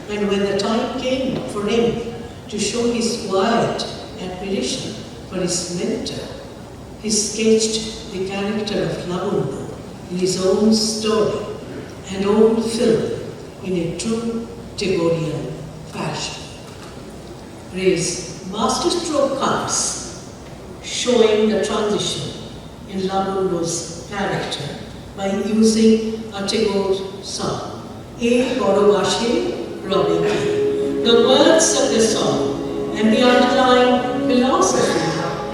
And when the time came for him to show his quiet admiration for his mentor, he sketched the character of Lavanya in his own story and own film in a true Tagorean fashion. Ray's masterstroke comes showing the transition in Lamundo's character by using a Tagore song, E Borobashe Robiki. The words of the song and the underlying philosophy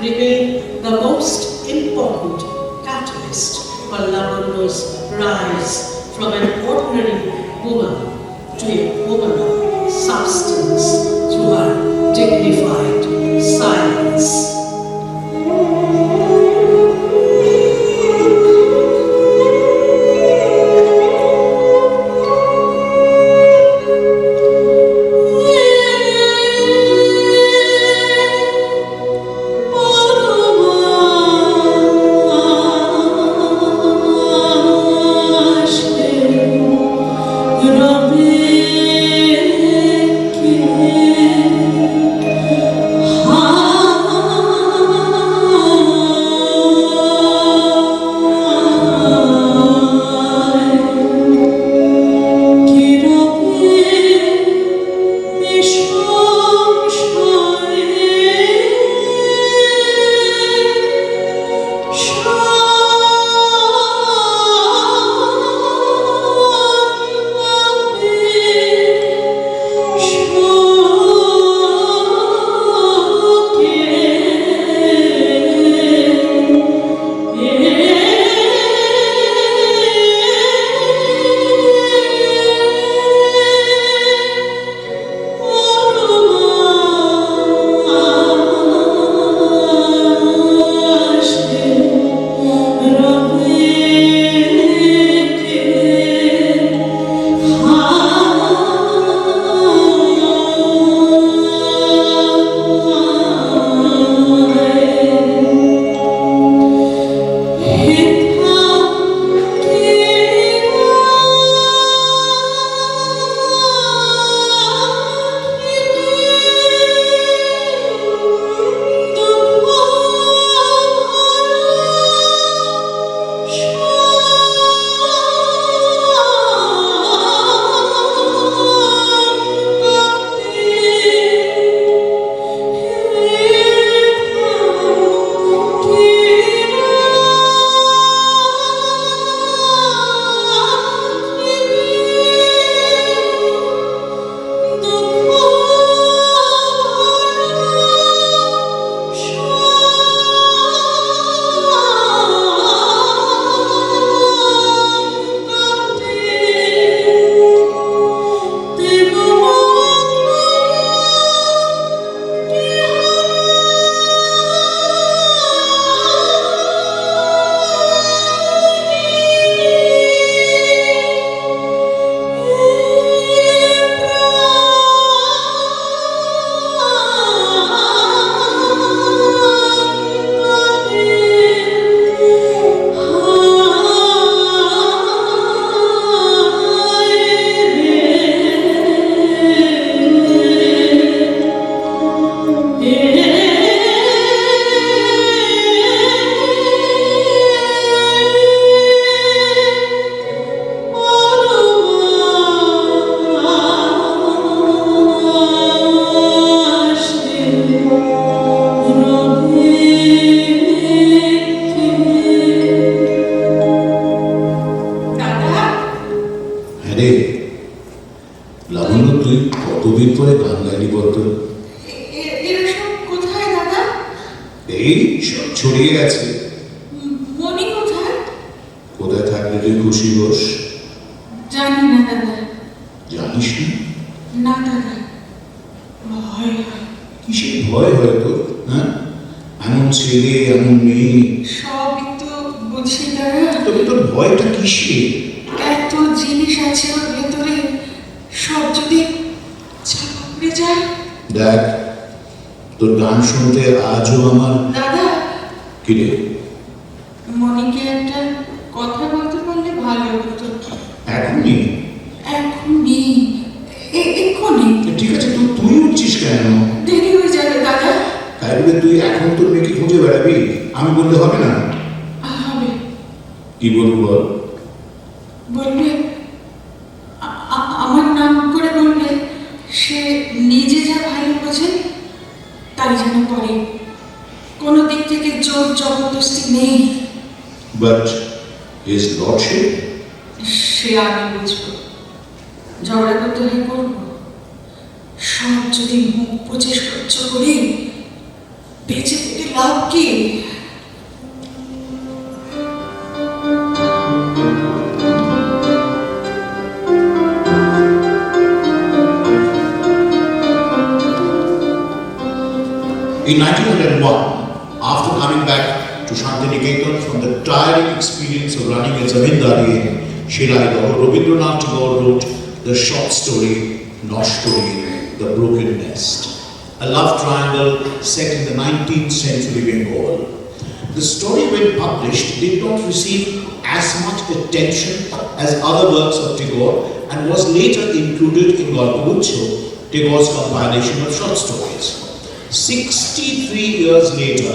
remain the most important catalyst for Lamundo's rise from an ordinary woman to a woman of substance through her dignified silence. ছড়িয়ে আছে। মনি কোথায়? কোথায় থাকলে তুই খুশি হোস? জানি না দাদা। জানিস না? না দাদা, ভয় হয়। কিসের ভয় হয় তোর? হ্যাঁ, এমন ছেলে এমন মেয়ে সবই তো বুঝি দাদা। তবে তোর ভয়টা কিসের? এত জিনিস আছে ওর ভেতরে, সব যদি চাপা পড়ে যায়। দেখ, তোর গান শুনতে আজও আমার দাদা, কি রে? মনিকে একটা কথা বলতে পারলে ভালো হতো। এখনই? এখনই, এক্ষুনি। ঠিক আছে, তুই উঠছিস কেন? দেরি হয়ে যাবে দাদা। তাই বলে তুই এখন তোর মেয়েকে খুঁজে বেড়াবি? আমি বললে হবে না? হবে। কি বলবো বল? বলবে আমার নাম করে বলবে সে নিজে যা ভালো বোঝে তাই যেন করে, কোনো দিক থেকে জোর জবরদস্তি নেই। But his lordship? সে আমি বুঝবো, ঝগড়া করতে হলে করবো। সব যদি মুখ বুঝে সহ্য করি, বেঁচে থেকে লাভ কি? In 1901, after coming back to Shantiniketan from the tiring experience of running a zamindari in Shiraigao, Rabindranath Tagore wrote the short story Noshtori, The Broken Nest, a love triangle set in the 19th century Bengal. The story, when published, did not receive as much attention as other works of Tagore and was later included in Golpaguccho, Tagore's compilation of short stories. 63 years later,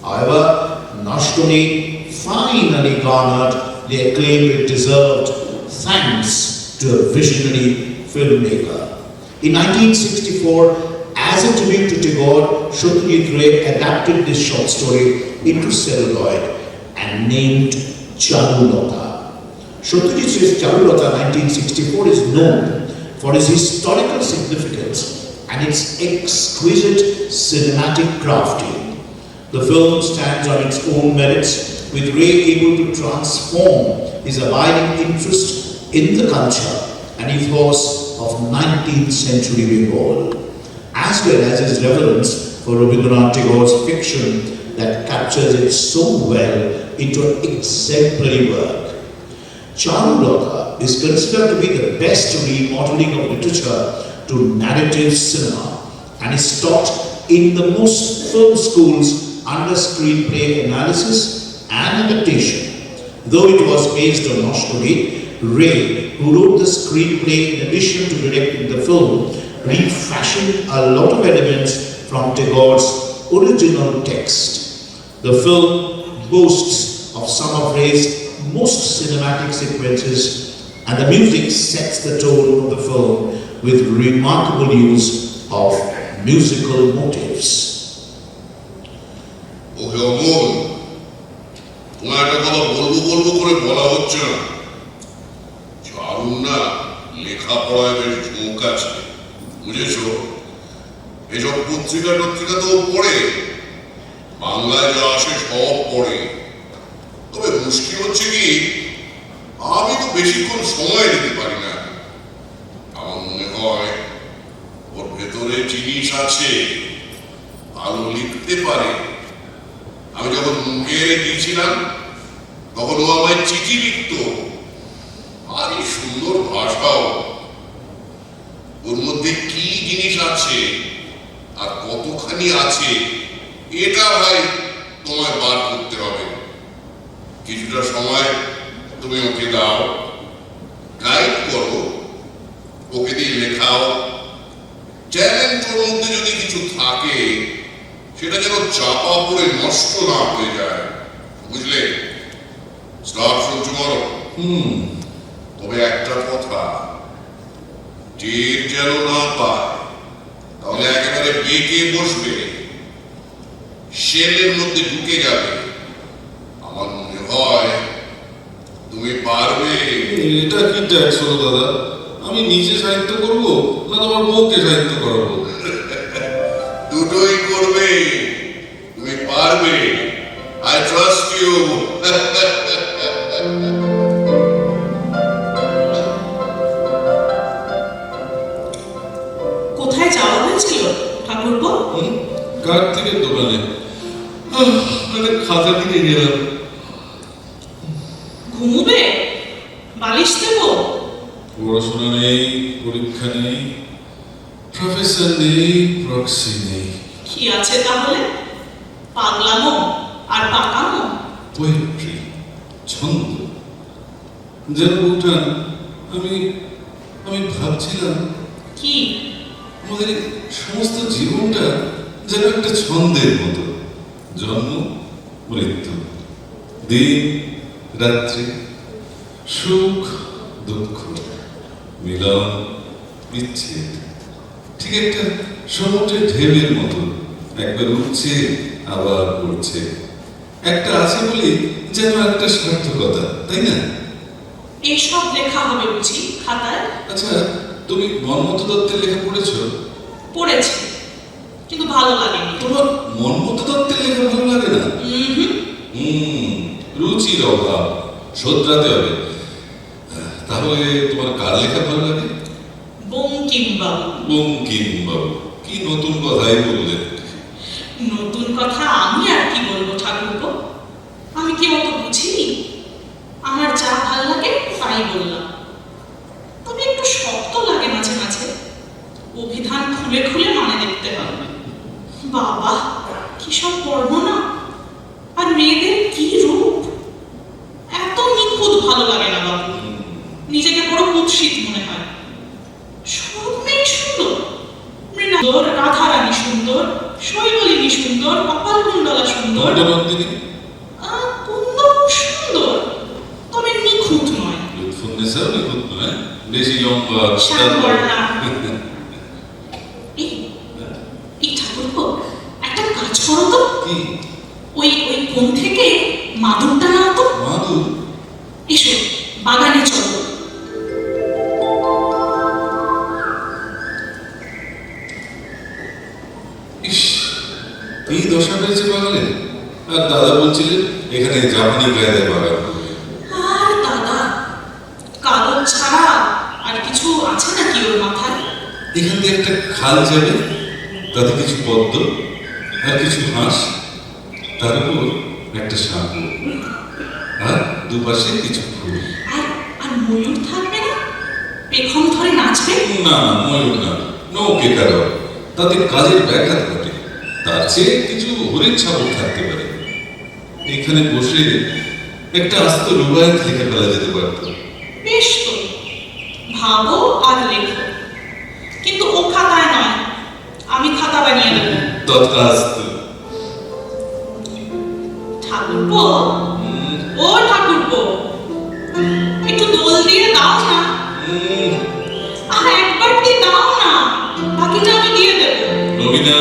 however, Noshtori finally garnered the acclaim it deserved thanks to a visionary filmmaker. In 1964, as a tribute to Tagore, Satyajit Ray adapted this short story into celluloid and named Charulata. Satyajit Ray's Charulata 1964 is known for its historical significance and its exquisite cinematic crafting. The film stands on its own merits, with Ray able to transform his abiding interest in the culture and ethos of 19th century Bengal, as well as his reverence for Rabindranath Tagore's fiction that captures it so well into an exemplary work. Charulata is considered to be the best remodeling of literature to narrative cinema and is taught in the most film schools under screenplay analysis and adaptation. Though it was based on Noshtori, Ray, who wrote the screenplay in addition to directing the film, refashioned a lot of elements from Tagore's original text. The film boasts of some of Ray's most cinematic sequences, and the music sets the tone of the film with remarkable use of musical motifs. ওকে অমল, তোমার একটা কথা বলবো করে বলা হচ্ছে না। চারুর না লেখাপড়ায় বেশ ঝোঁক আছে, বুঝেছো? এসব পত্রিকা তো পড়ে, বাংলায় যা আসে সব পড়ে। তবে মুশকিল হচ্ছে কি, আমি তো বেশিক্ষণ সময় দিতে পারি না। আমার মনে হয় ওর ভেতরে জিনিস আছে, ভালো লিখতে পারে। আমি যখন মুঙ্গেরে গিয়েছিলাম তখন ও আমায় চিঠি লিখত, ভারী সুন্দর ভাষাও। ওর মধ্যে কি জিনিস আছে আর কতখানি আছে, এটা ভাই তোমায় বার করতে হবে। কিছুটা সময় তুমি ওকে দাও, গাইড করো, ওকে দিয়ে লেখাও। ট্যালেন্ট ওর মধ্যে যদি কিছু থাকে, সেটা যেন চাপা পড়ে নষ্ট না হয়ে যায়, বুঝলে? Start from tomorrow. তবে একটা কথা, টের যেন না পায়, তাহলে একেবারে বেঁকে বসবে, শেলের মধ্যে ঢুকে যাবে। আমার মনে হয় তুমি পারবে। এটা কি ট্যাক্স হলো দাদা? আমি নিজে সাহিত্য করবো না তোমার বউকে সাহিত্য করাবো? দুটোই করবে, তুমি পারবে। I trust you. কোথায় যাওয়া হয়েছিল ঠাকুরপো? কার্তিকের দোকানে খাতা কিনে গেলাম। ঘুমবে? বালিশ দেবো? পড়াশোনা নেই, পরীক্ষা নেই, প্রফেসর নেই, প্রক্সি নেই। কি আছে তাহলে? পাগলামো আর পাকামো? পোয়েট্রি, ছন্দ, যেন উঠান। আমি ভাবছিলাম কি? আমাদের সমস্ত জীবনটা যেন একটা ছন্দের মতো। জন্ম, মৃত্যু, দিন, রাত্রি, সুখ, দুঃখ, মিলন, বিচ্ছেদ, ঠিক একটা সমুদ্রের ঢেউয়ের মতো, একবার উঠছে আবার পড়ছে, একটা আছে বলি যেন একটা সার্থকতা, তাই না? এইসব লেখা হবে বুঝি খাতায়? আচ্ছা, তুমি মনমত দত্তের লেখা পড়েছো? পড়েছি, কিন্তু ভালো লাগেনি। তোমার মনমত দত্তের লেখা ভালো লাগে না? রুচির অভাব, শোধরাতে হবে। তাহলে তোমার কার লেখা ভালো লাগে? বঙ্কিমবাবু। বঙ্কিমবাবু, কি নতুন কথাই বললেন। নতুন কথা আমি আর কি বলবো ঠাকুরপো, আমি কি অত বুঝি? আমার যা ভাল লাগে তাই বললাম। তবে একটু শক্ত লাগে মাঝে মাঝে, অভিধান খুলে খুলে মানে দেখতে হয়। বাবা, কি সব পড়ব না! আর মেয়েদের কি রূপ! এত নিখুঁত ভালো লাগে না বাবু, নিজেকে বড় কুৎসিত মনে হয়। সব মেয়ে সুন্দর, মৃণাল রাধারানী সুন্দর, শৈবলিনী সুন্দর, কপালকুণ্ডলা সুন্দর, কুন্দর সুন্দর, তবে নিখুঁত নয়। লুৎফুন্নেসাও নিখুঁত নয়, বেশি লম্বা। এই ঠাকুরপো, একটা কাজ করো তো। কি? ওই ওই কোণ থেকে মাদুরটা নাও তো। মাদুর? এসো, বাগানে চলো। ইস, এই দশা পেয়েছে বাগানে। আর দাদা বলছিলেন এখানে জাপানি কায়দায় বাগান করবে। আর দাদা, কাগজ ছাড়া আর কিছু আছে নাকি ওর মাথায়? এখান দিয়ে একটা খাল যাবে, তাতে কিছু পদ্ম আর কিছু হাঁস, তার উপর একটা সাপ, আর দুপাশে কিছু ফুল। আর ময়ূর থাকবে না? পেখম ধরে নাচবে? না, ময়ূর না, নৌকে কারো, তাতে কাজের ব্যাঘাত ঘটে। তার চেয়ে কিছু হরিণ ছাগল থাকতে পারে। এখানে বসে একটা আস্ত রুবায়াত লিখে ফেলা যেতে পারত। বেশ তো, ভাবো আর লেখো, কিন্তু ও খাতায় নয়, আমি খাতা বানিয়ে দেব। তথাস্তু। ঠাকুরপো, ও ঠাকুরপো, একটু দোল দিয়ে দাও না। আর একবার দিয়ে দাও না, বাকিটা আমি দিয়ে দেব। নবীনা,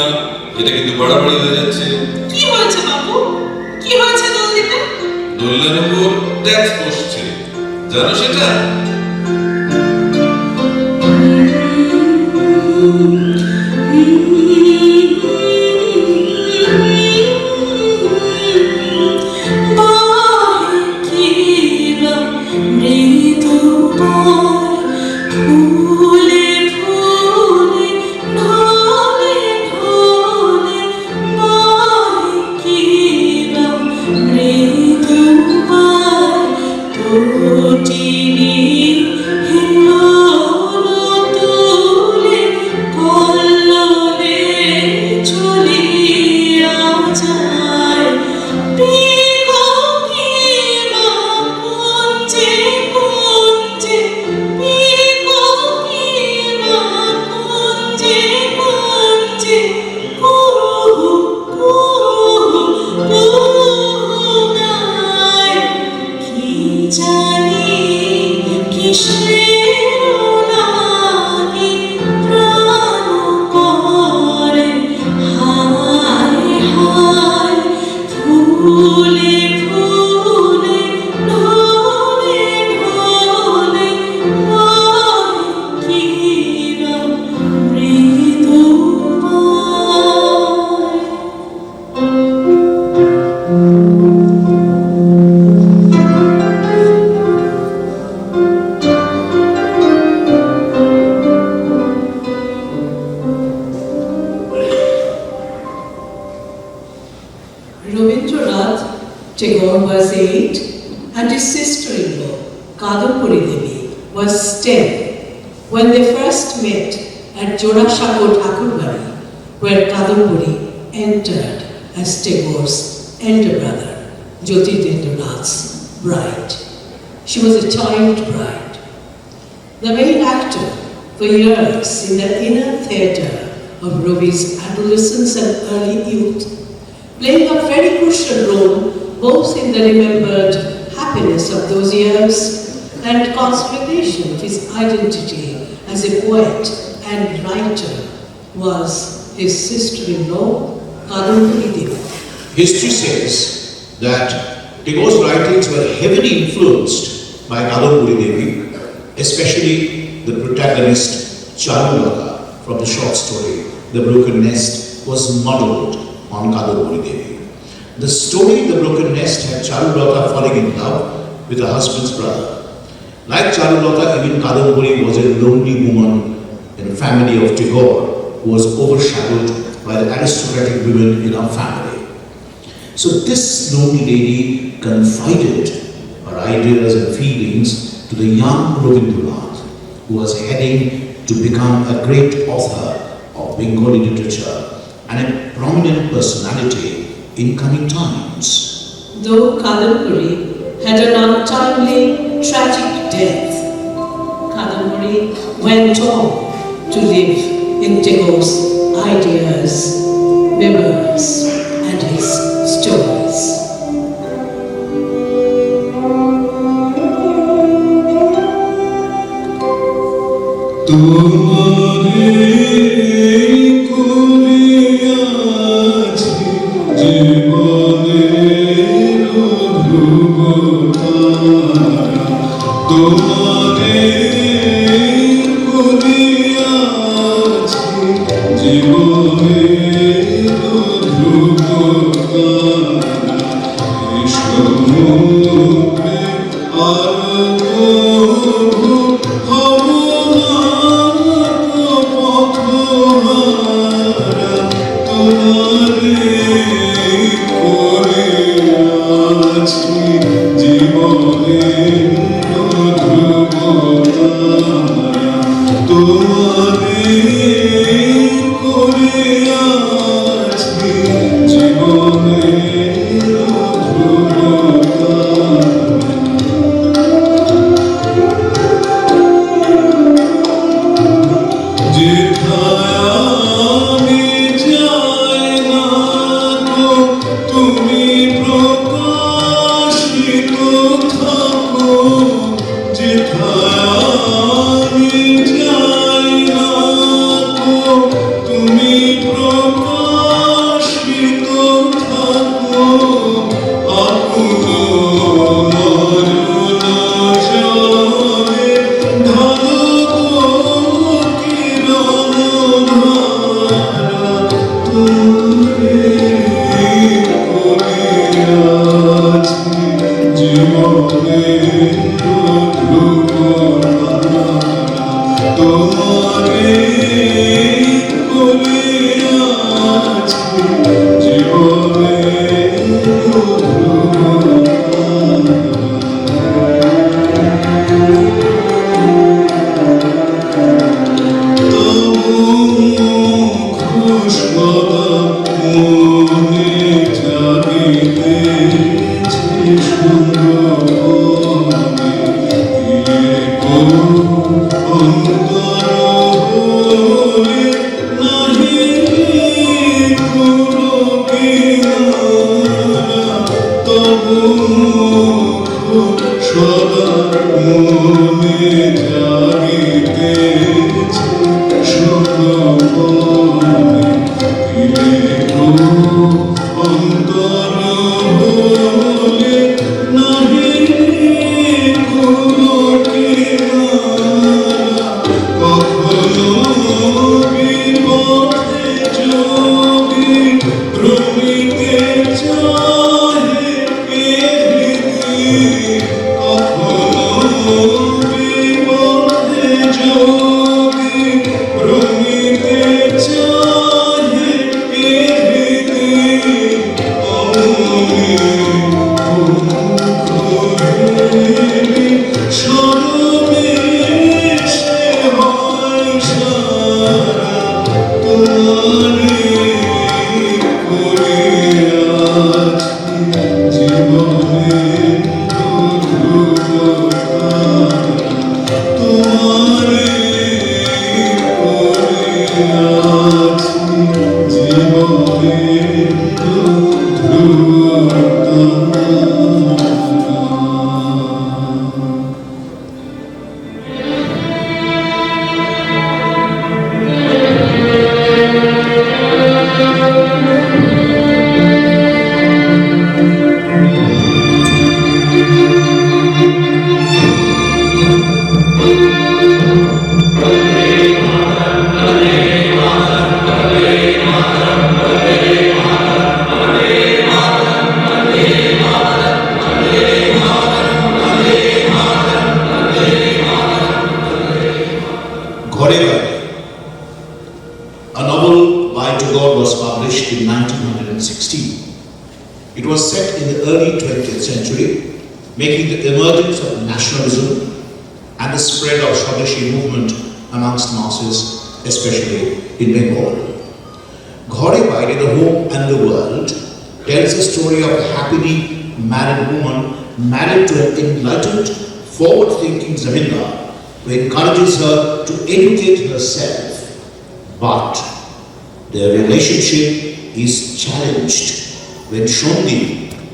এটা কিন্তু বাড়াবাড়ি হয়ে যাচ্ছে। কি হয়েছে বাবু, কি হয়েছে দোল দিতে? দোলনার উপর ট্যাক্স বসছে, জানো সেটা? Tagore was 8 and his sister-in-law, Tagore was 10 when they first met at Jorashako Thakurbari, where Tagore entered as Tagore's elder brother, Jyotirendra-nath's bride. She was a child bride. The main actor for years in the inner theatre of Ravi's adolescence and early youth, playing a very crucial role both in the remembered happiness of those years and consolidation of his identity as a poet and writer, was his sister-in-law, Tagore. History says that Tagore's writings were heavily influenced by Kadamburi Devi, especially the protagonist Charulata from the short story The Broken Nest was modeled on Kadamburi Devi. The story The Broken Nest had Charulata falling in love with her husband's brother. Like Charulata, even Kadamburi was a lonely woman in a family of Tagore who was overshadowed by the aristocratic women in her family. So this lonely lady confided her ideas and feelings to the young Rabindranath, who was heading to become a great author of Bengali literature and a prominent personality in coming times. Though Kadamburi had an untimely, tragic death, Kadamburi went on to live in Tagore's ideas, memories, and his stories. Oh 20th century, making the emergence of nationalism and the spread of Swadeshi movement amongst masses, especially in Bengal. Ghore Baire, the home and the world, tells the story of a happily married woman married to an enlightened, forward-thinking zamindar who encourages her to educate herself. But their relationship is challenged when Shondi,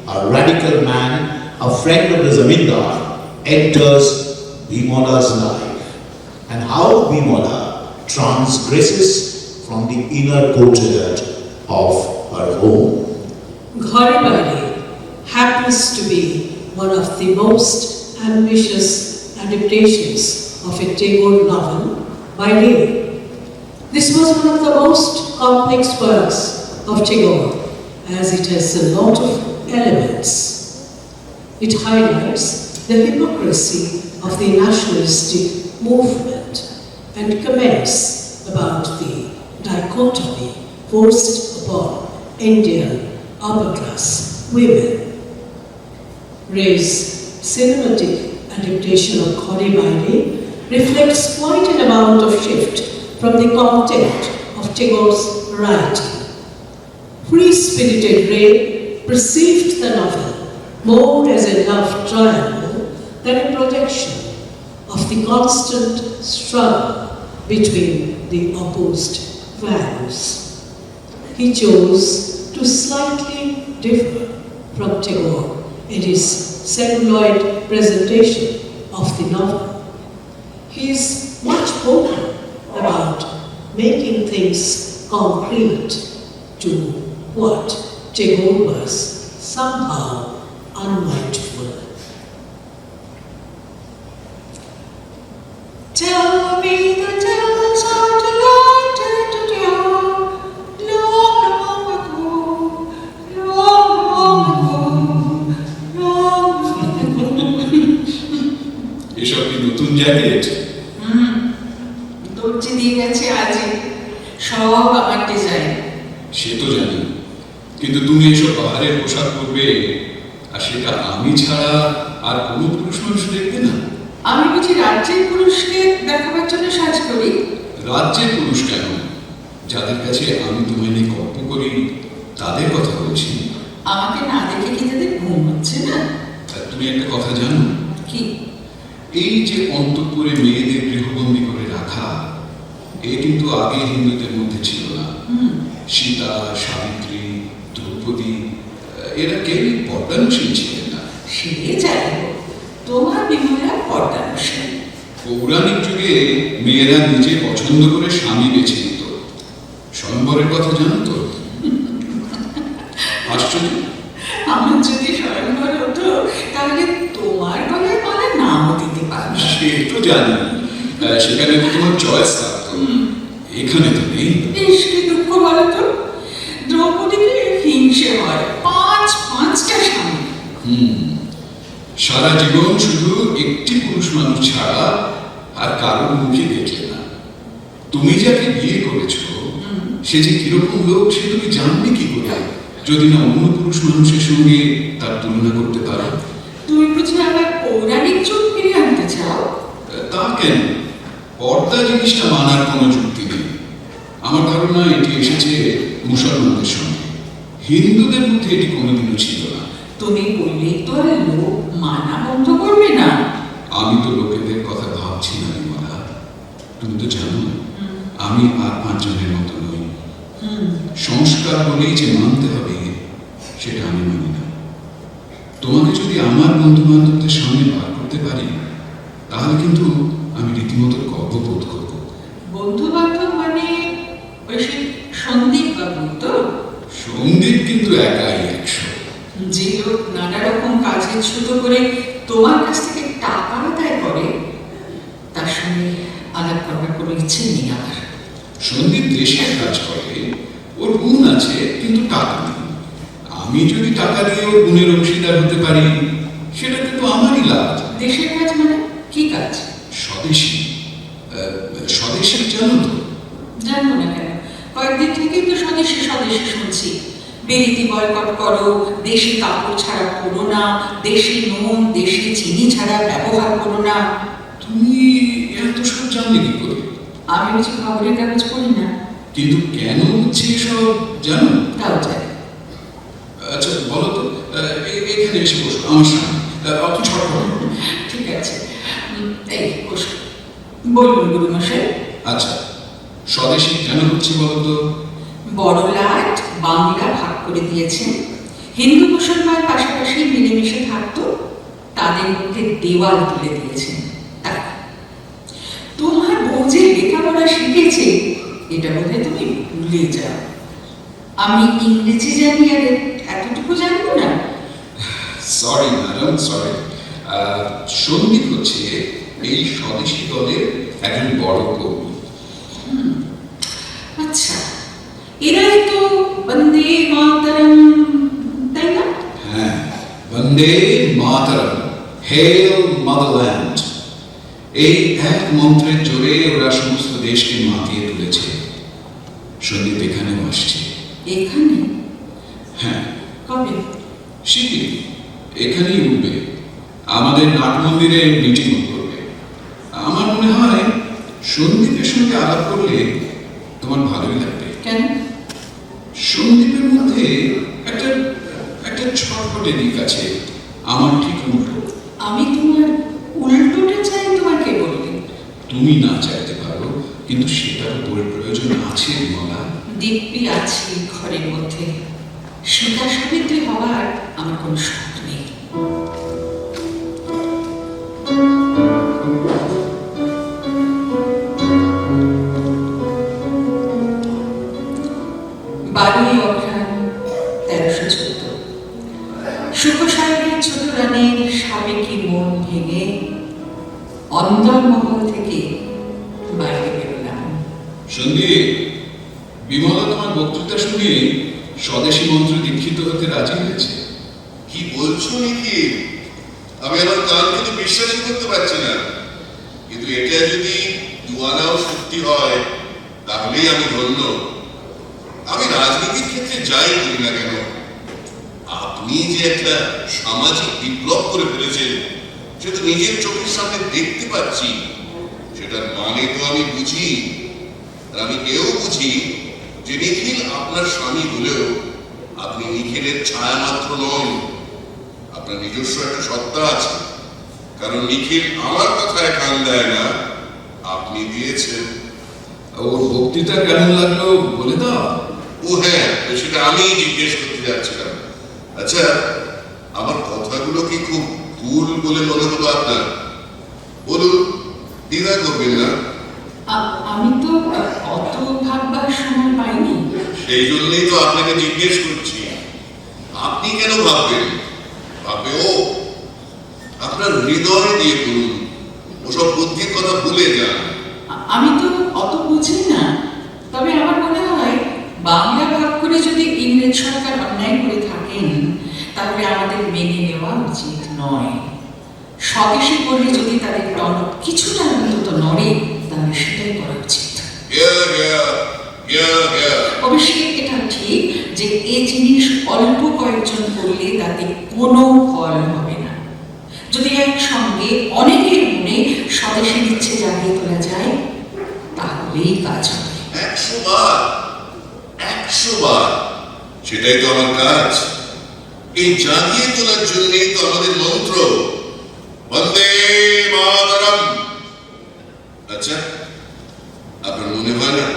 a radical man, a friend of the zamindar, enters Bimola's life, and how Bimola transgresses from the inner courtyard of her home. Ghore Baire happens to be one of the most ambitious adaptations of a Tagore novel by Ray. This was one of the most complex works of Tagore, as it has a lot of elements. It highlights the hypocrisy of the nationalistic movement and comments about the dichotomy forced upon Indian upper-class women. Ray's cinematic adaptation of Ghore Baire reflects quite an amount of shift from the content of Tagore's writing. Free-spirited Ray perceived the novel more as a love triangle than a projection of the constant struggle between the opposed values. He chose to slightly differ from Tagore in his celluloid presentation of the novel. He is much vocal about making things concrete to what Tagore was somehow unmindful. Tell me the tales of the light and the dawn, long ago, এসব কি নতুন jacket? দর্জি দিয়ে গেছে আজই, সব আমার design. সে তো জানি, কিন্তু তুমি এসব বাহারের পোশাক পরবে আর সেটা আমি ছাড়া আর কোনো পুরুষ মানুষ দেখবে না। আমি বুঝি রাজ্যের পুরুষকে দেখাবার জন্য সাজ করি? রাজ্যের পুরুষ কেন, যাদের কাছে আমি তোমায় নিয়ে গল্প করি তাদের কথা বলছি। আমাকে না দেখে কি তাদের ঘুম হচ্ছে না? তুমি একটা কথা জানো? কি? এই যে অন্তঃপুরে মেয়েদের গৃহবন্দী করে রাখা, এ কিন্তু আগে হিন্দুদের মধ্যে ছিল না। সীতা, সাবিত্রী, দ্রৌপদী, এরা কেউই পর্দানুশীল ছিলেন না। সে যাই হোক, তোমার বিমলা পর্দানুশীল। পৌরাণিক যুগে মেয়েরা নিজে পছন্দ করে স্বামী বেছে নিত। স্বয়ংবরের কথা জানো তো? আশ্চর্য। আমার যদি স্বয়ংবর হতো তাহলে তোমার গলায় মালা নামও দিতে পারতাম। সে তো জানি, সেখানে তো তোমার চয়েস থাকতো, এখানে তো নেই। বেশ কি দুঃখ বলো তো, দ্রৌপদীকে হিংসে হয়, পাঁচটা স্বামী। সারা জীবন শুধু একটি পুরুষ মানুষ ছাড়া আর কারোর মুখে দেখলে না। তুমি যাকে বিয়ে করেছো সে যে কিরকম লোক সে তুমি জানবে কি করে, যদি না অন্য পুরুষ মানুষের সঙ্গে তার তুলনা করতে পারো? তুমি বুঝি আবার পৌরাণিক যুগ ফিরে আনতে চাও? তা কেন? পর্দা জিনিসটা মানার কোনো যুক্তি নেই। আমার ধারণা এটি এসেছে মুসলমানদের সঙ্গে, হিন্দুদের মধ্যে এটি কোনোদিনও ছিল না। তুমি বললেই তো আর লোক মানা বন্ধ করবে না। আমি তো লোকেদের কথা ভাবছি না বিমলা, তুমি তো জানো আমি আর 5 জনের মতো নই। সংস্কার বলেই যে মানতে হবে সেটা আমি মানি না। তোমাকে যদি আমার বন্ধু বান্ধবদের সামনে বার করতে পারি তাহলে কিন্তু আমি রীতিমতো গর্ববোধ করব। বন্ধু বান্ধব মানে ওই সেই সন্দীপ বাবু তো? সন্দীপ কিন্তু একাই 100। যে লোক নানা রকম কাজে ছোট করে তোমার কাছ থেকে টাকা আদায় করে, তার সঙ্গে আলাপ করবার কোনো ইচ্ছে নেই আমার। সন্দীপ দেশের কাজ করে, ওর গুণ আছে কিন্তু টাকা নেই। আমি যদি টাকা দিয়ে ওর গুণের অংশীদার হতে পারি সেটাতে তো আমারই লাভ। দেশের কাজ মানে কি কাজ? স্বদেশী। স্বদেশী জানো তো? জানবো না কেন, কয়েকদিন থেকেই তো স্বদেশী শুনছি। বেরিতি বয়কট করো, দেশি কাপড় ছাড়া করো না, দেশি নুন দেশি চিনি ছাড়া ব্যবহার করো না। তুমি এত সব জানলে কি করে? আমি কিছু খবরের কাগজ পড়ি না। কিন্তু কেন হচ্ছে এসব জানো? তাও জানি। আচ্ছা বলো তো, এখানে এসে বসো আমার সামনে, অত ছট করো। ঠিক আছে, এই বসো। বলুন গুরুমশাই। আচ্ছা, স্বদেশী কেন হচ্ছে বলো তো? বড় লাট বাংলা ভাগ করে দিয়েছেন, হিন্দু মুসলমান পাশাপাশি মিলেমিশে থাকতো, তাদের মধ্যে দেওয়াল তুলে দিয়েছেন। তোমার বউ যে লেখাপড়া শিখেছে এটা বোধহয় তুমি ভুলে যাও। আমি ইংরেজি জানি আর এতটুকু জানবো না। Sorry madam, sorry. সন্দীপ হচ্ছে এই স্বদেশী দলের একজন বড় কর্মী। আচ্ছা, এরাই তো বন্দে মাতরম, তাই না? হ্যাঁ, বন্দে মাতরম, হেল মাদারল্যান্ড, এই এক মন্ত্রের জোরে ওরা সমস্ত দেশকে মাতিয়ে তুলেছে। সন্দীপ এখানেও আসছে। এখানে? হ্যাঁ। কবে? শিগগিরই এখানেই উঠবে, আমাদের নাট মন্দিরে মিটিং করবে। আমার মনে হয় সন্দীপের সঙ্গে আলাপ করলে তোমার ভালোই লাগবে। কেন? সন্দীপের মধ্যে একটা একটা ছটফটে দিক আছে, আমার ঠিক উল্টো। আমি তোমার উল্টোটা চাই, তোমাকে বলতে। তুমি না চাইতে পারো, কিন্তু সেটার উপরে প্রয়োজন আছে বলা। দিব্যি আছে ঘরের মধ্যে, সীতা সাবিত্রী হওয়ার আমার কোনো শখ নেই। বারোই অঘ্রাণ 1314, সুখসাগরের ছোট রানীর সাবেকি মন ভেঙে অন্দরমহল থেকে বাইরে বেরোলাম। সন্দীপ, বিমলা তোমার বক্তৃতা শুনে স্বদেশী মন্ত্রে দীক্ষিত হতে রাজি হয়েছে। কি বলছো নিখিল? আমি আমার কানকে তো বিশ্বাসই করতে পারছি না। কিন্তু এটা যদি দুয়ানাও সত্যি হয় তাহলেই আমি ধন্য। আমি রাজনীতির ক্ষেত্রে যাই করি না কেন, আপনি যে একটা সামাজিক বিপ্লব করে ফেলেছেন সেটা নিজের চোখের সামনে দেখতে পাচ্ছি, সেটার মানে তো আমি বুঝি। আর আমি এও বুঝি যে নিখিল আপনার স্বামী হলেও আপনি নিখিলের ছায়া মাত্র নন, আপনার নিজস্ব একটা সত্তা আছে। কারণ নিখিল আমার কথায় কান দেয় না, আপনি দিয়েছেন। ওর বক্তৃতা কেমন লাগলো বলে দাও। ও হ্যাঁ, সেটা আমি জিজ্ঞেস করতে যাচ্ছিলাম। আচ্ছা, আমার কথাগুলো কি খুব ভুল বলে মনে হলো আপনার? বলুন, দ্বিধা করবেন না। আমি তো অত ভাববার সময় পাইনি। সেই জন্যই তো আপনাকে জিজ্ঞেস করছি, আপনি কেন ভাববেন? ভাবে ও। আপনার হৃদয় দিয়ে বলুন, ওসব বুদ্ধির কথা ভুলে যান। আমি তো অত বুঝি না, তবে আমার মনে হয় বাংলা ভাগ করে যদি ইংরেজ সরকার অন্যায় করে থাকেন তাহলে আমাদের মেনে নেওয়া উচিত নয়। স্বদেশী করলে যদি তাদের টনক কিছুটা অন্তত নড়ে তাহলে সেটাই করা উচিত। অবশ্যই এটা ঠিক যে এই জিনিস অল্প কয়েকজন করলে তাতে কোনো ফল হবে না। যদি একসঙ্গে অনেকের মনে স্বদেশের ইচ্ছে জাগিয়ে তোলা যায় তাহলেই কাজ হবে। 100 বার, 100 বার, সেটাই তো আমার কাজ। এই জাগিয়ে তোলার জন্যই তো আমাদের মন্ত্র বন্দে মাতরম। আচ্ছা, আপনার মনে হয় না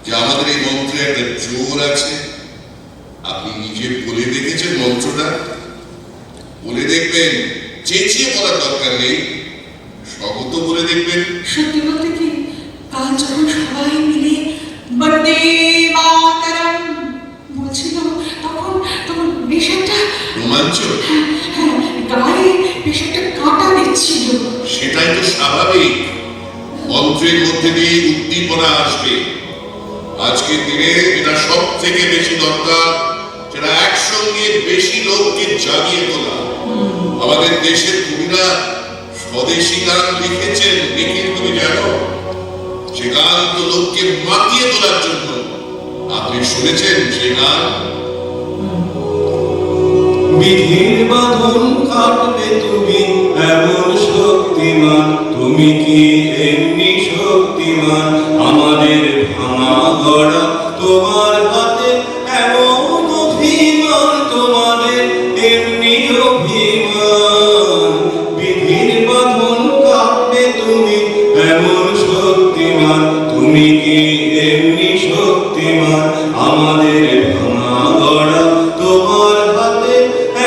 যে আমাদের এই মন্ত্রে একটা জোর আছে? আপনি নিজে বলে দেখেছেন মন্ত্রটা? বলে দেখবেন, চেঁচিয়ে বলার দরকার নেই, স্বগত বলে দেখবেন। সত্যি বলতে কি, কাল যখন সবাই মিলে বন্দে মাতরম বলছিল তখন বেশ একটা রোমাঞ্চ, গায়ে বেশ একটা কাঁটা দিচ্ছিল। সেটাই তো স্বাভাবিক। মন্ত্রের মধ্যে দিয়ে উদ্দীপনা আসবে। আজকের দিনে এটা সব থেকে বেশি দরকার, সেটা একসঙ্গে বেশি লোককে জাগিয়ে তোলা। আমাদের দেশের কবিরা স্বদেশী গান লিখেছেন, নিখিল তুমি জানো? সে গান তো লোককে মাতিয়ে তোলার জন্য। আপনি শুনেছেন সে গান? বিধির বাঁধন কাটবে তুমি এমন শক্তিমান, তুমি কি এমনি শক্তিমান? আমাদের ভাঙা গড়া তোমার হাতে এমন অভিমান, তোমাদের এমনি অভিমান। বিধির বাঁধন কাটবে তুমি এমন শক্তিমান, তুমি কি এমনি শক্তিমান? আমাদের ভাঙা গড়া তোমার হাতে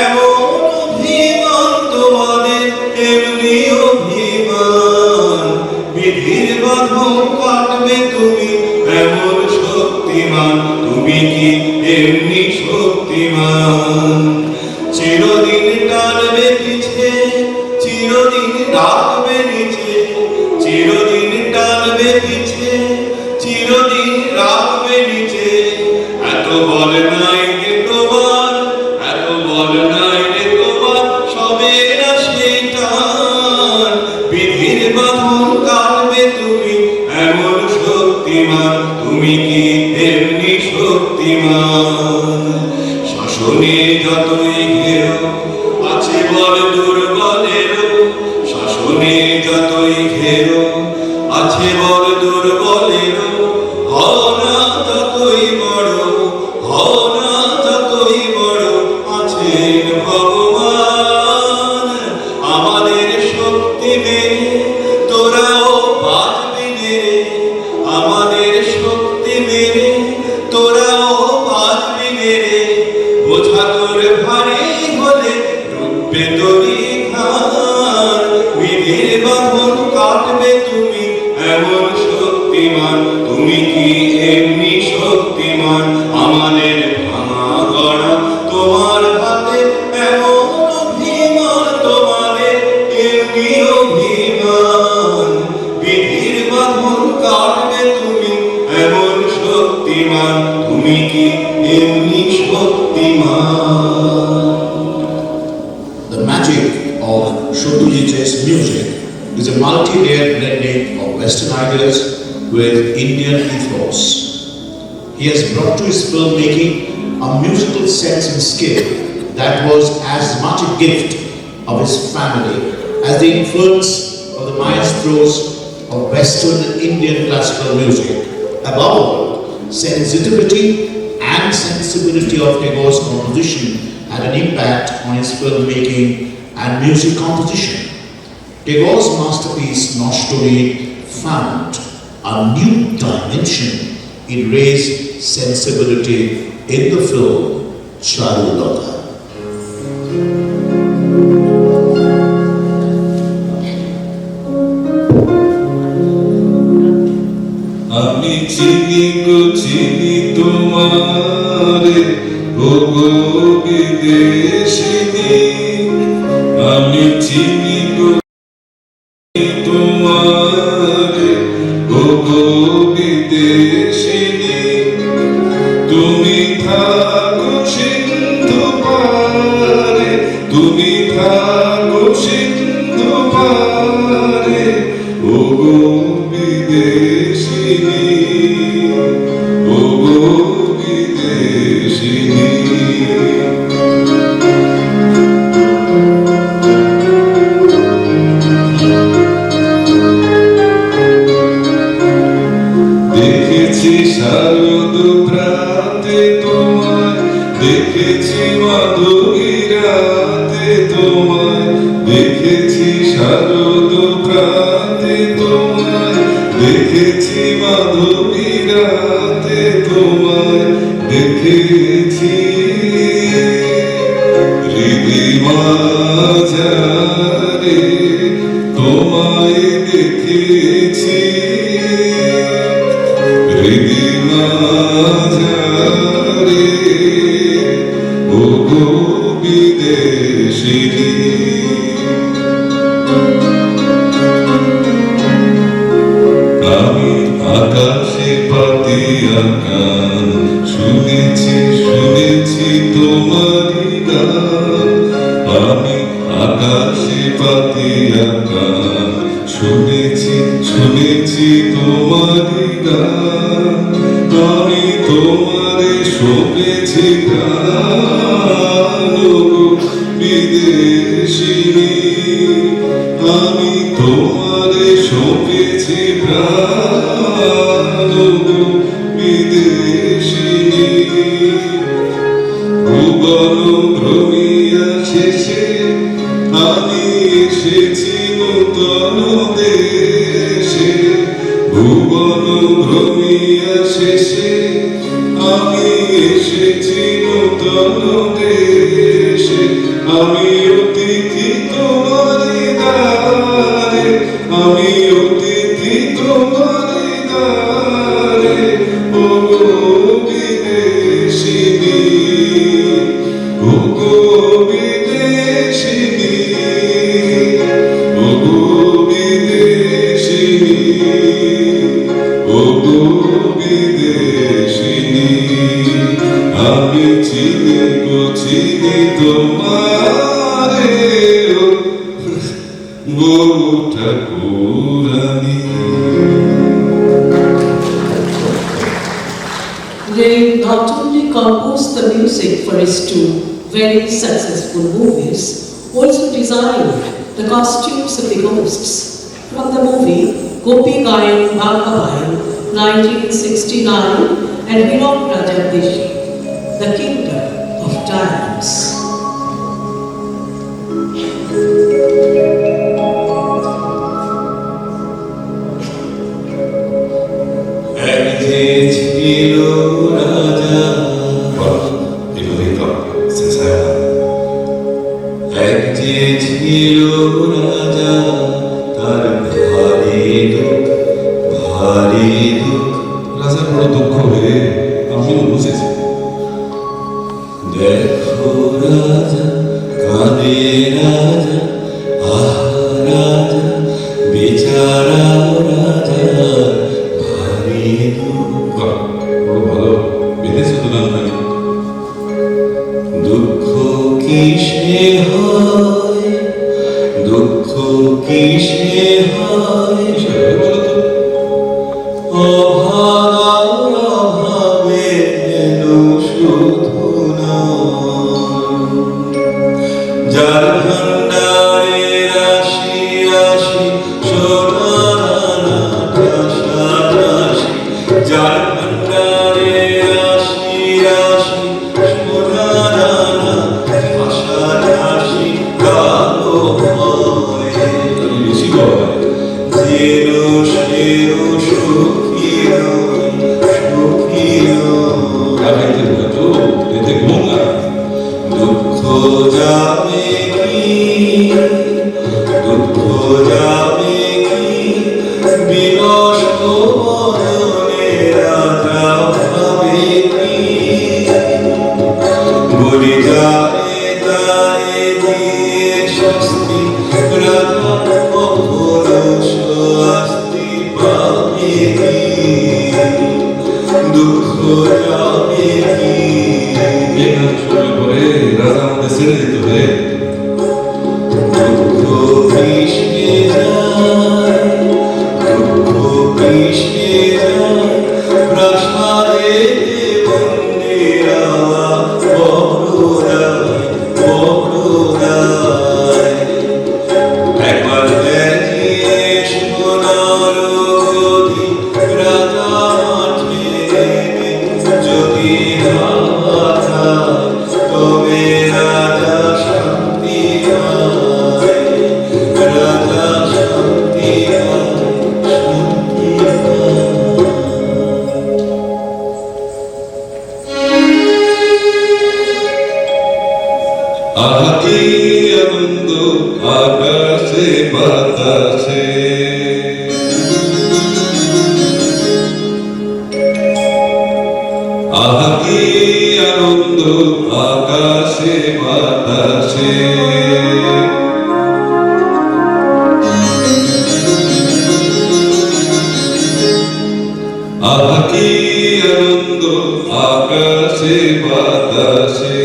এমন অভিমান, তোমাদের এমনি অভিমান। বিধির বাঁধন কাটবে তুমি এমন শক্তিমান, তুমি কি এমনি শক্তিমান? চিরদিন টানবে পিছে, চিরদিন রাখবে নিচে, চিরদিন টানবে পিছে, চিরদিন রাখবে নিচে। এত বল নাই রে তোমার, এত বল নাই রে তোমার, সবে না সেটার। বিধির বাঁধন কাটবে তুমি এমন শক্তিমান, তুমি কি এমনি শক্তিমান? শাসনে যতই ঘেরো আছে বল দুর্বলেরও, শাসনে যতই ঘেরো আছে বল দুর্বলেরও। হও না যতই বড়, হও না যতই বড়, আছেন ভগবান। আমাদের শক্তি মেরে তোরাও বাঁচবি রে, আমাদের শক্তি মেরে তোরাও বাঁচবি রে। বোঝা তোর ভারী হলে ডুববে তোরই ঘাড়। বিধির বাঁধন কাটবে তুমি এমন শক্তিমান, তুমি কি এমনি শক্তিমান? আমাদের ভাঙা গড়া তোমার হাতে এমন অভিমান, তোমাদের এমনি অভিমান। বিধির বাঁধন কাটবে তুমি এমন শক্তিমান, তুমি কি এমনি শক্তিমান? The magic of Shottujit's music is a multi-layered blending of Western ideas with Indian ethos. He has brought to his filmmaking a musical sense and skill that was as much a gift of his family as the influence of the maestros of Western Indian classical music. Above all, sensitivity and sensibility of Tagore's composition had an impact on his filmmaking and music composition. Tagore's masterpiece Noshtori found a new dimension in raised sensibility in the film Charulata. আমি চিনি গো চিনি তোমারে, ও গো বিদেশিনী। আমি চিনি গো তোমারে, ও গো বিদেশিনী। তুমি থাকো সিন্ধু পারে, তুমি থাকো সিন্ধু পারে, ও গো বিদেশিনী, ও গো বিদেশিনী। দেখেছি শারদ প্রাতে তোমায়, দেখেছি মাধবীরাতে তোমায়, দেখেছি শারদ প্রাতে তোমায়, দেখেছি মাধবীরাতে তোমায়, দেখেছি হৃদিমাঝারে তোমায় দেখেছি, হৃদিমাঝারে, ও গো বিদেশিনী। আমি আকাশে পাতিয়া গান শুনেছি, শুনেছি তোমারই গান। আমি আকাশে পাতিয়া গান শুনেছি, শুনেছি তোমারই গান। আমি তোমারে শোনেছি গান, ও গো বিদেশিনী আমি তোমারে সঁপেছি প্রাণ গো বিদেশিনী ভুবন ভ্রমিয়া শেষে আমি এসেছি নূতন দেশে ভুবন ভ্রমিয়া শেষে আমি এসেছি নূতন দেশে আমি অতিথি তোমারি দ্বারে আমি অতিথি তোমারি দ্বারে ও গো বিদেশিনী ও গো বিদেশিনী ও গো বিদেশিনী ও গো বিদেশিনী আমি চিনি গো চিনি তোমারে গো ঠাকুরানী। They not only composed the music for his two very successful movies, also designed the costumes of the ghosts from the movie Gopi Gayan Bhagavan 1969 and Vinod Rajadeshi, The Kingdom of Diamonds. এক যে ছিল রাজা এক যে ছিল রাজা তার ভারী দুঃখ রাজার বড় দুঃখ হয়ে আমিও বুঝেছি দেখো রাজা কাঁদে রাজা আহ রাজা বেচারা রাজা ভারী দুঃখ বড় ভালো বেঁধেছে তো গানখানি দুঃখ কিসে হয় দুঃখ কিসে হয় বলো তো অভাবে শুধু না যার ভান্ডারে রাশি রাশি সোনা রাশি যার ভান্ডারে রাশি রাশি সোনা রাশি কালো হয় বেশি বড় যেনো সেও সুখী গাইতে তো এতে ঘুম না দুঃখ যাবে কি দুঃখ যাবে কি বিনষ্ট মরণে রাজা ভাবে কি বলি যায় তারে দিয়ে স্বস্তি রাজা কখনো স্বস্তি পাবে কি দুঃখ যাবে কি এই গান শুনলে পরে রাজা আমাদের ছেড়ে দিত রে দুঃখ মিশে যায় দুঃখ মিশে যায় প্রাসাদে বন্দিরা বড়দায় একবার দেখিয়ে সোনার গদি রাজা মাঠে যদি তবে রাজা শান্তি পায় রাজা শান্তি আহা কি আনন্দ আকাশে বাতাসে আহা কি আনন্দ আকাশে বাতাসে আহা কি আনন্দ আকাশে বাতাসে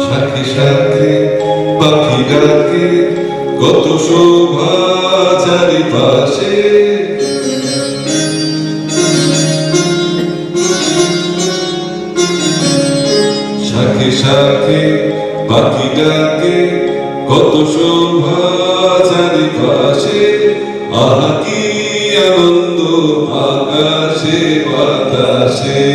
সাথে সাথে পাখি ডাকে কত শোভা চারিপাশে সাথে পাখি ডাকে কত শোভা চারিপাশে আহা কি আনন্দ আকাশে বাতাসে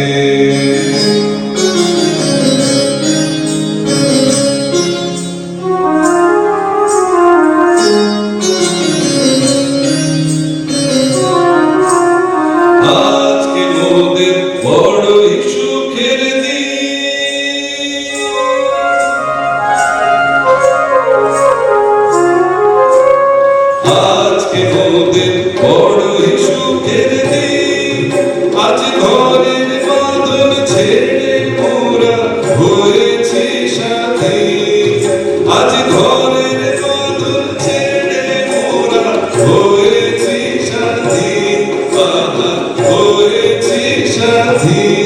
আজকে মোদের বড়ই সুখের দিন আজকে মোদের বড়ই সুখের দিন আজ ঘরের বাঁধন ছেড়ে মোরা হয়েছি স্বাধীন আজ ঘরের বাঁধন ছেড়ে মোরা হয়েছি স্বাধীন বাবা হয়েছি স্বাধীন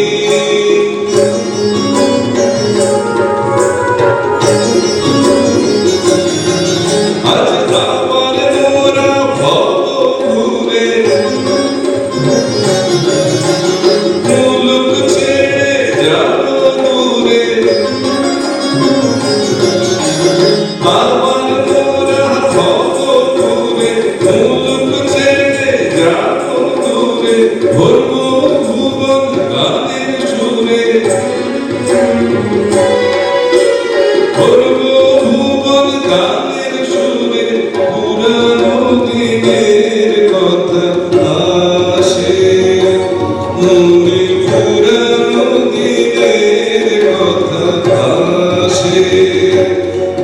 আজ আবার মোরা ভব ঘুরে মুলুক ছেড়ে যাব দূরে আবার মোরা ভব ঘুরে মুলুক ছেড়ে যাব দূরে ভরব ভুবন গানের সুরে ভরব ভুবন গানের সুরে পুরানো দিনের কথা আসে মনে পুরানো দিনের কথা আসে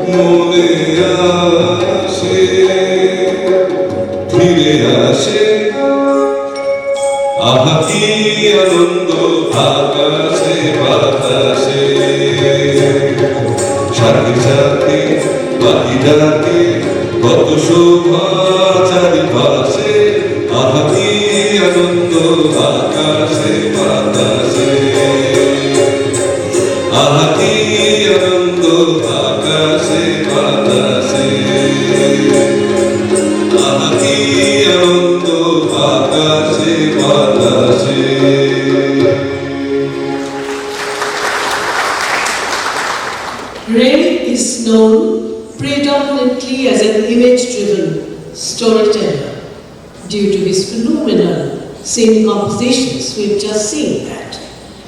মনে আসে ফিরে আসে আহা কি আনন্দ আকাশে বাতাসে সাথে সাথে পাখি ডাকে কত শোভা চারিপাশে আহা কি আনন্দ আকাশে বাতাসে আহা কি আনন্দ আকাশে বাতাসে আহা কি আনন্দ আকাশে বাতাসে Ray is known predominantly as an image-driven storyteller due to his phenomenal scene compositions. We've just seen that.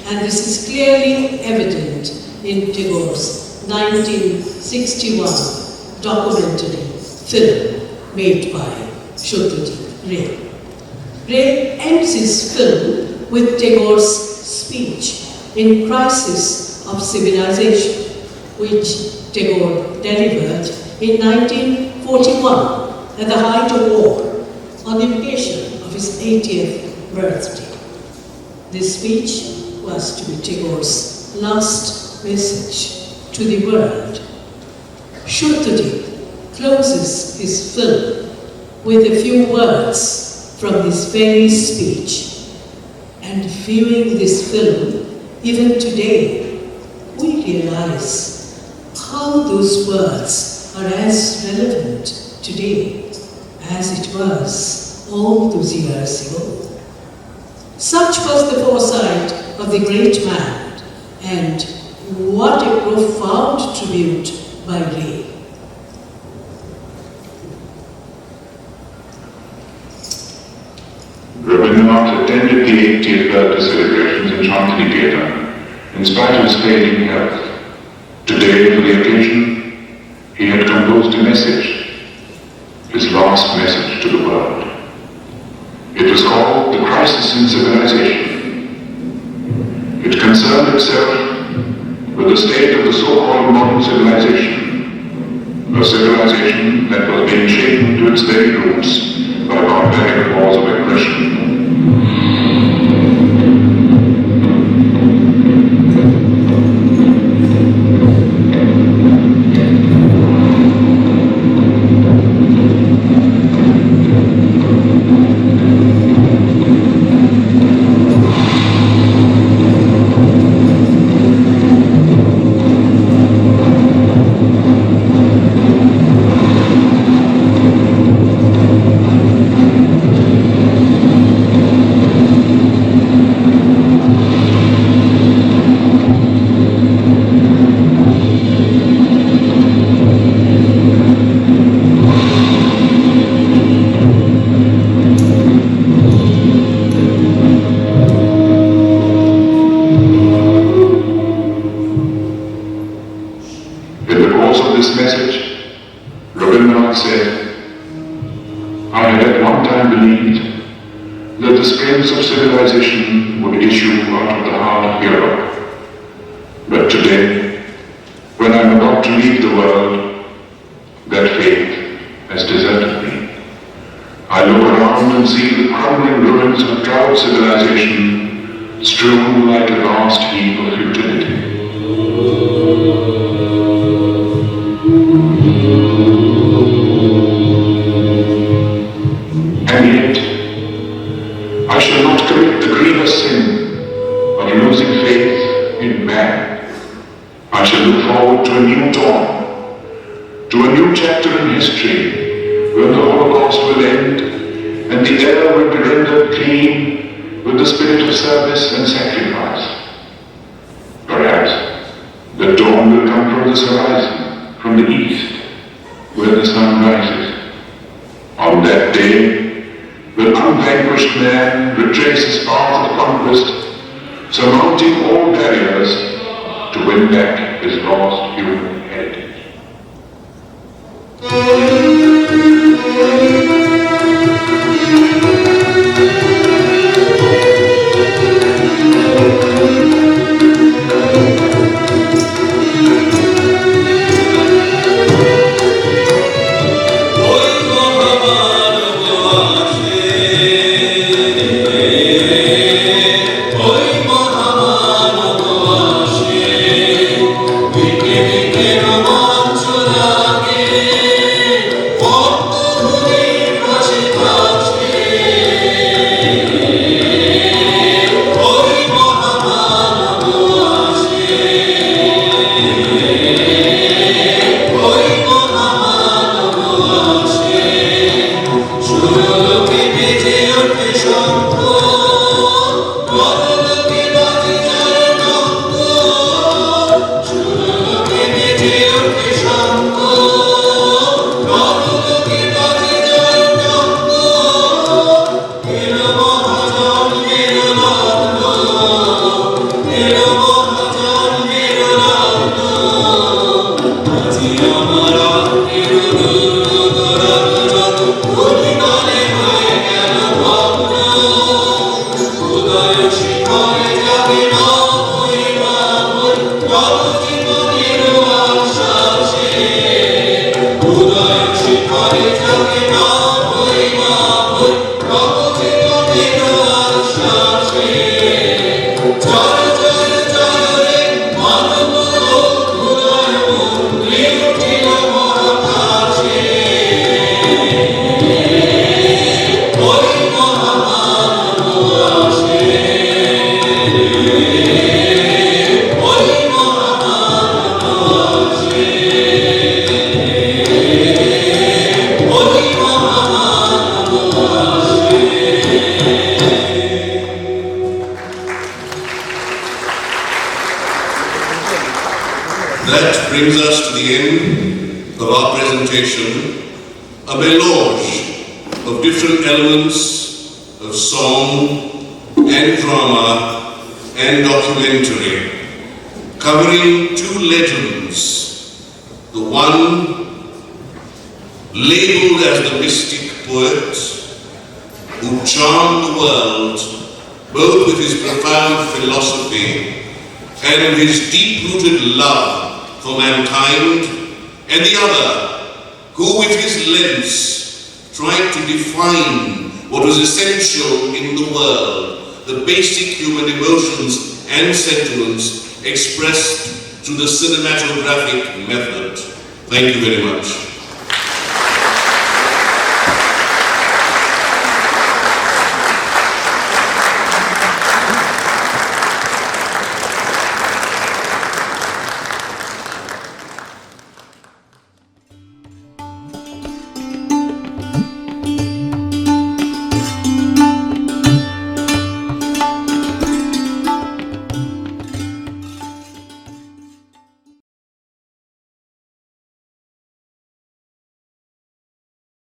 And this is clearly evident in Tagore's 1961 documentary film made by Ray. Ray ends his film with Tagore's speech in Crisis of Civilization, which Tagore delivered in 1941 at the height of war on the occasion of his 80th birthday. This speech was to be Tagore's last message to the world. Shruti closes his film with a few words from this very speech. And viewing this film, even today, we realize how those words are as relevant today as it was all those years ago. Such was the foresight of the great man, and what a profound tribute by Ray. Rabindranath attended the 80th birthday celebrations in Chantilly Theatre, in spite of his failing health. Today, for the occasion, he had composed a message, his last message to the world. It was called The Crisis in Civilization. It concerned itself with the state of the so-called modern civilization, a civilization that was being shaken to its very roots by barbaric wars of aggression. experience of civilization would issue out of the heart of Europe. But today, when I'm about to leave the world, that faith has deserted me. I look around and see the crumbling ruins of proud civilization strewn like a vast heap of futility. And yet, I shall not commit the grievous sin of losing faith in man. I shall look forward to a new dawn, to a new chapter in history, when the Holocaust will end and the air will be rendered clean with the spirit of service and sacrifice. Perhaps the dawn will come from this horizon, from the east, where the sun rises. On that day, the unvanquished man retrace his path of conquest, surmounting all barriers to win back his lost human heritage. That brings us to the end of our presentation, a melange of different elements of song and drama and documentary, covering two legends, the one labeled as the mystic poet who charmed the world both with his profound philosophy and his deep-rooted love for mankind, and the other who with his lens tried to define what was essential in the world, the basic human emotions and sentiments expressed through the cinematographic method. Thank you very much.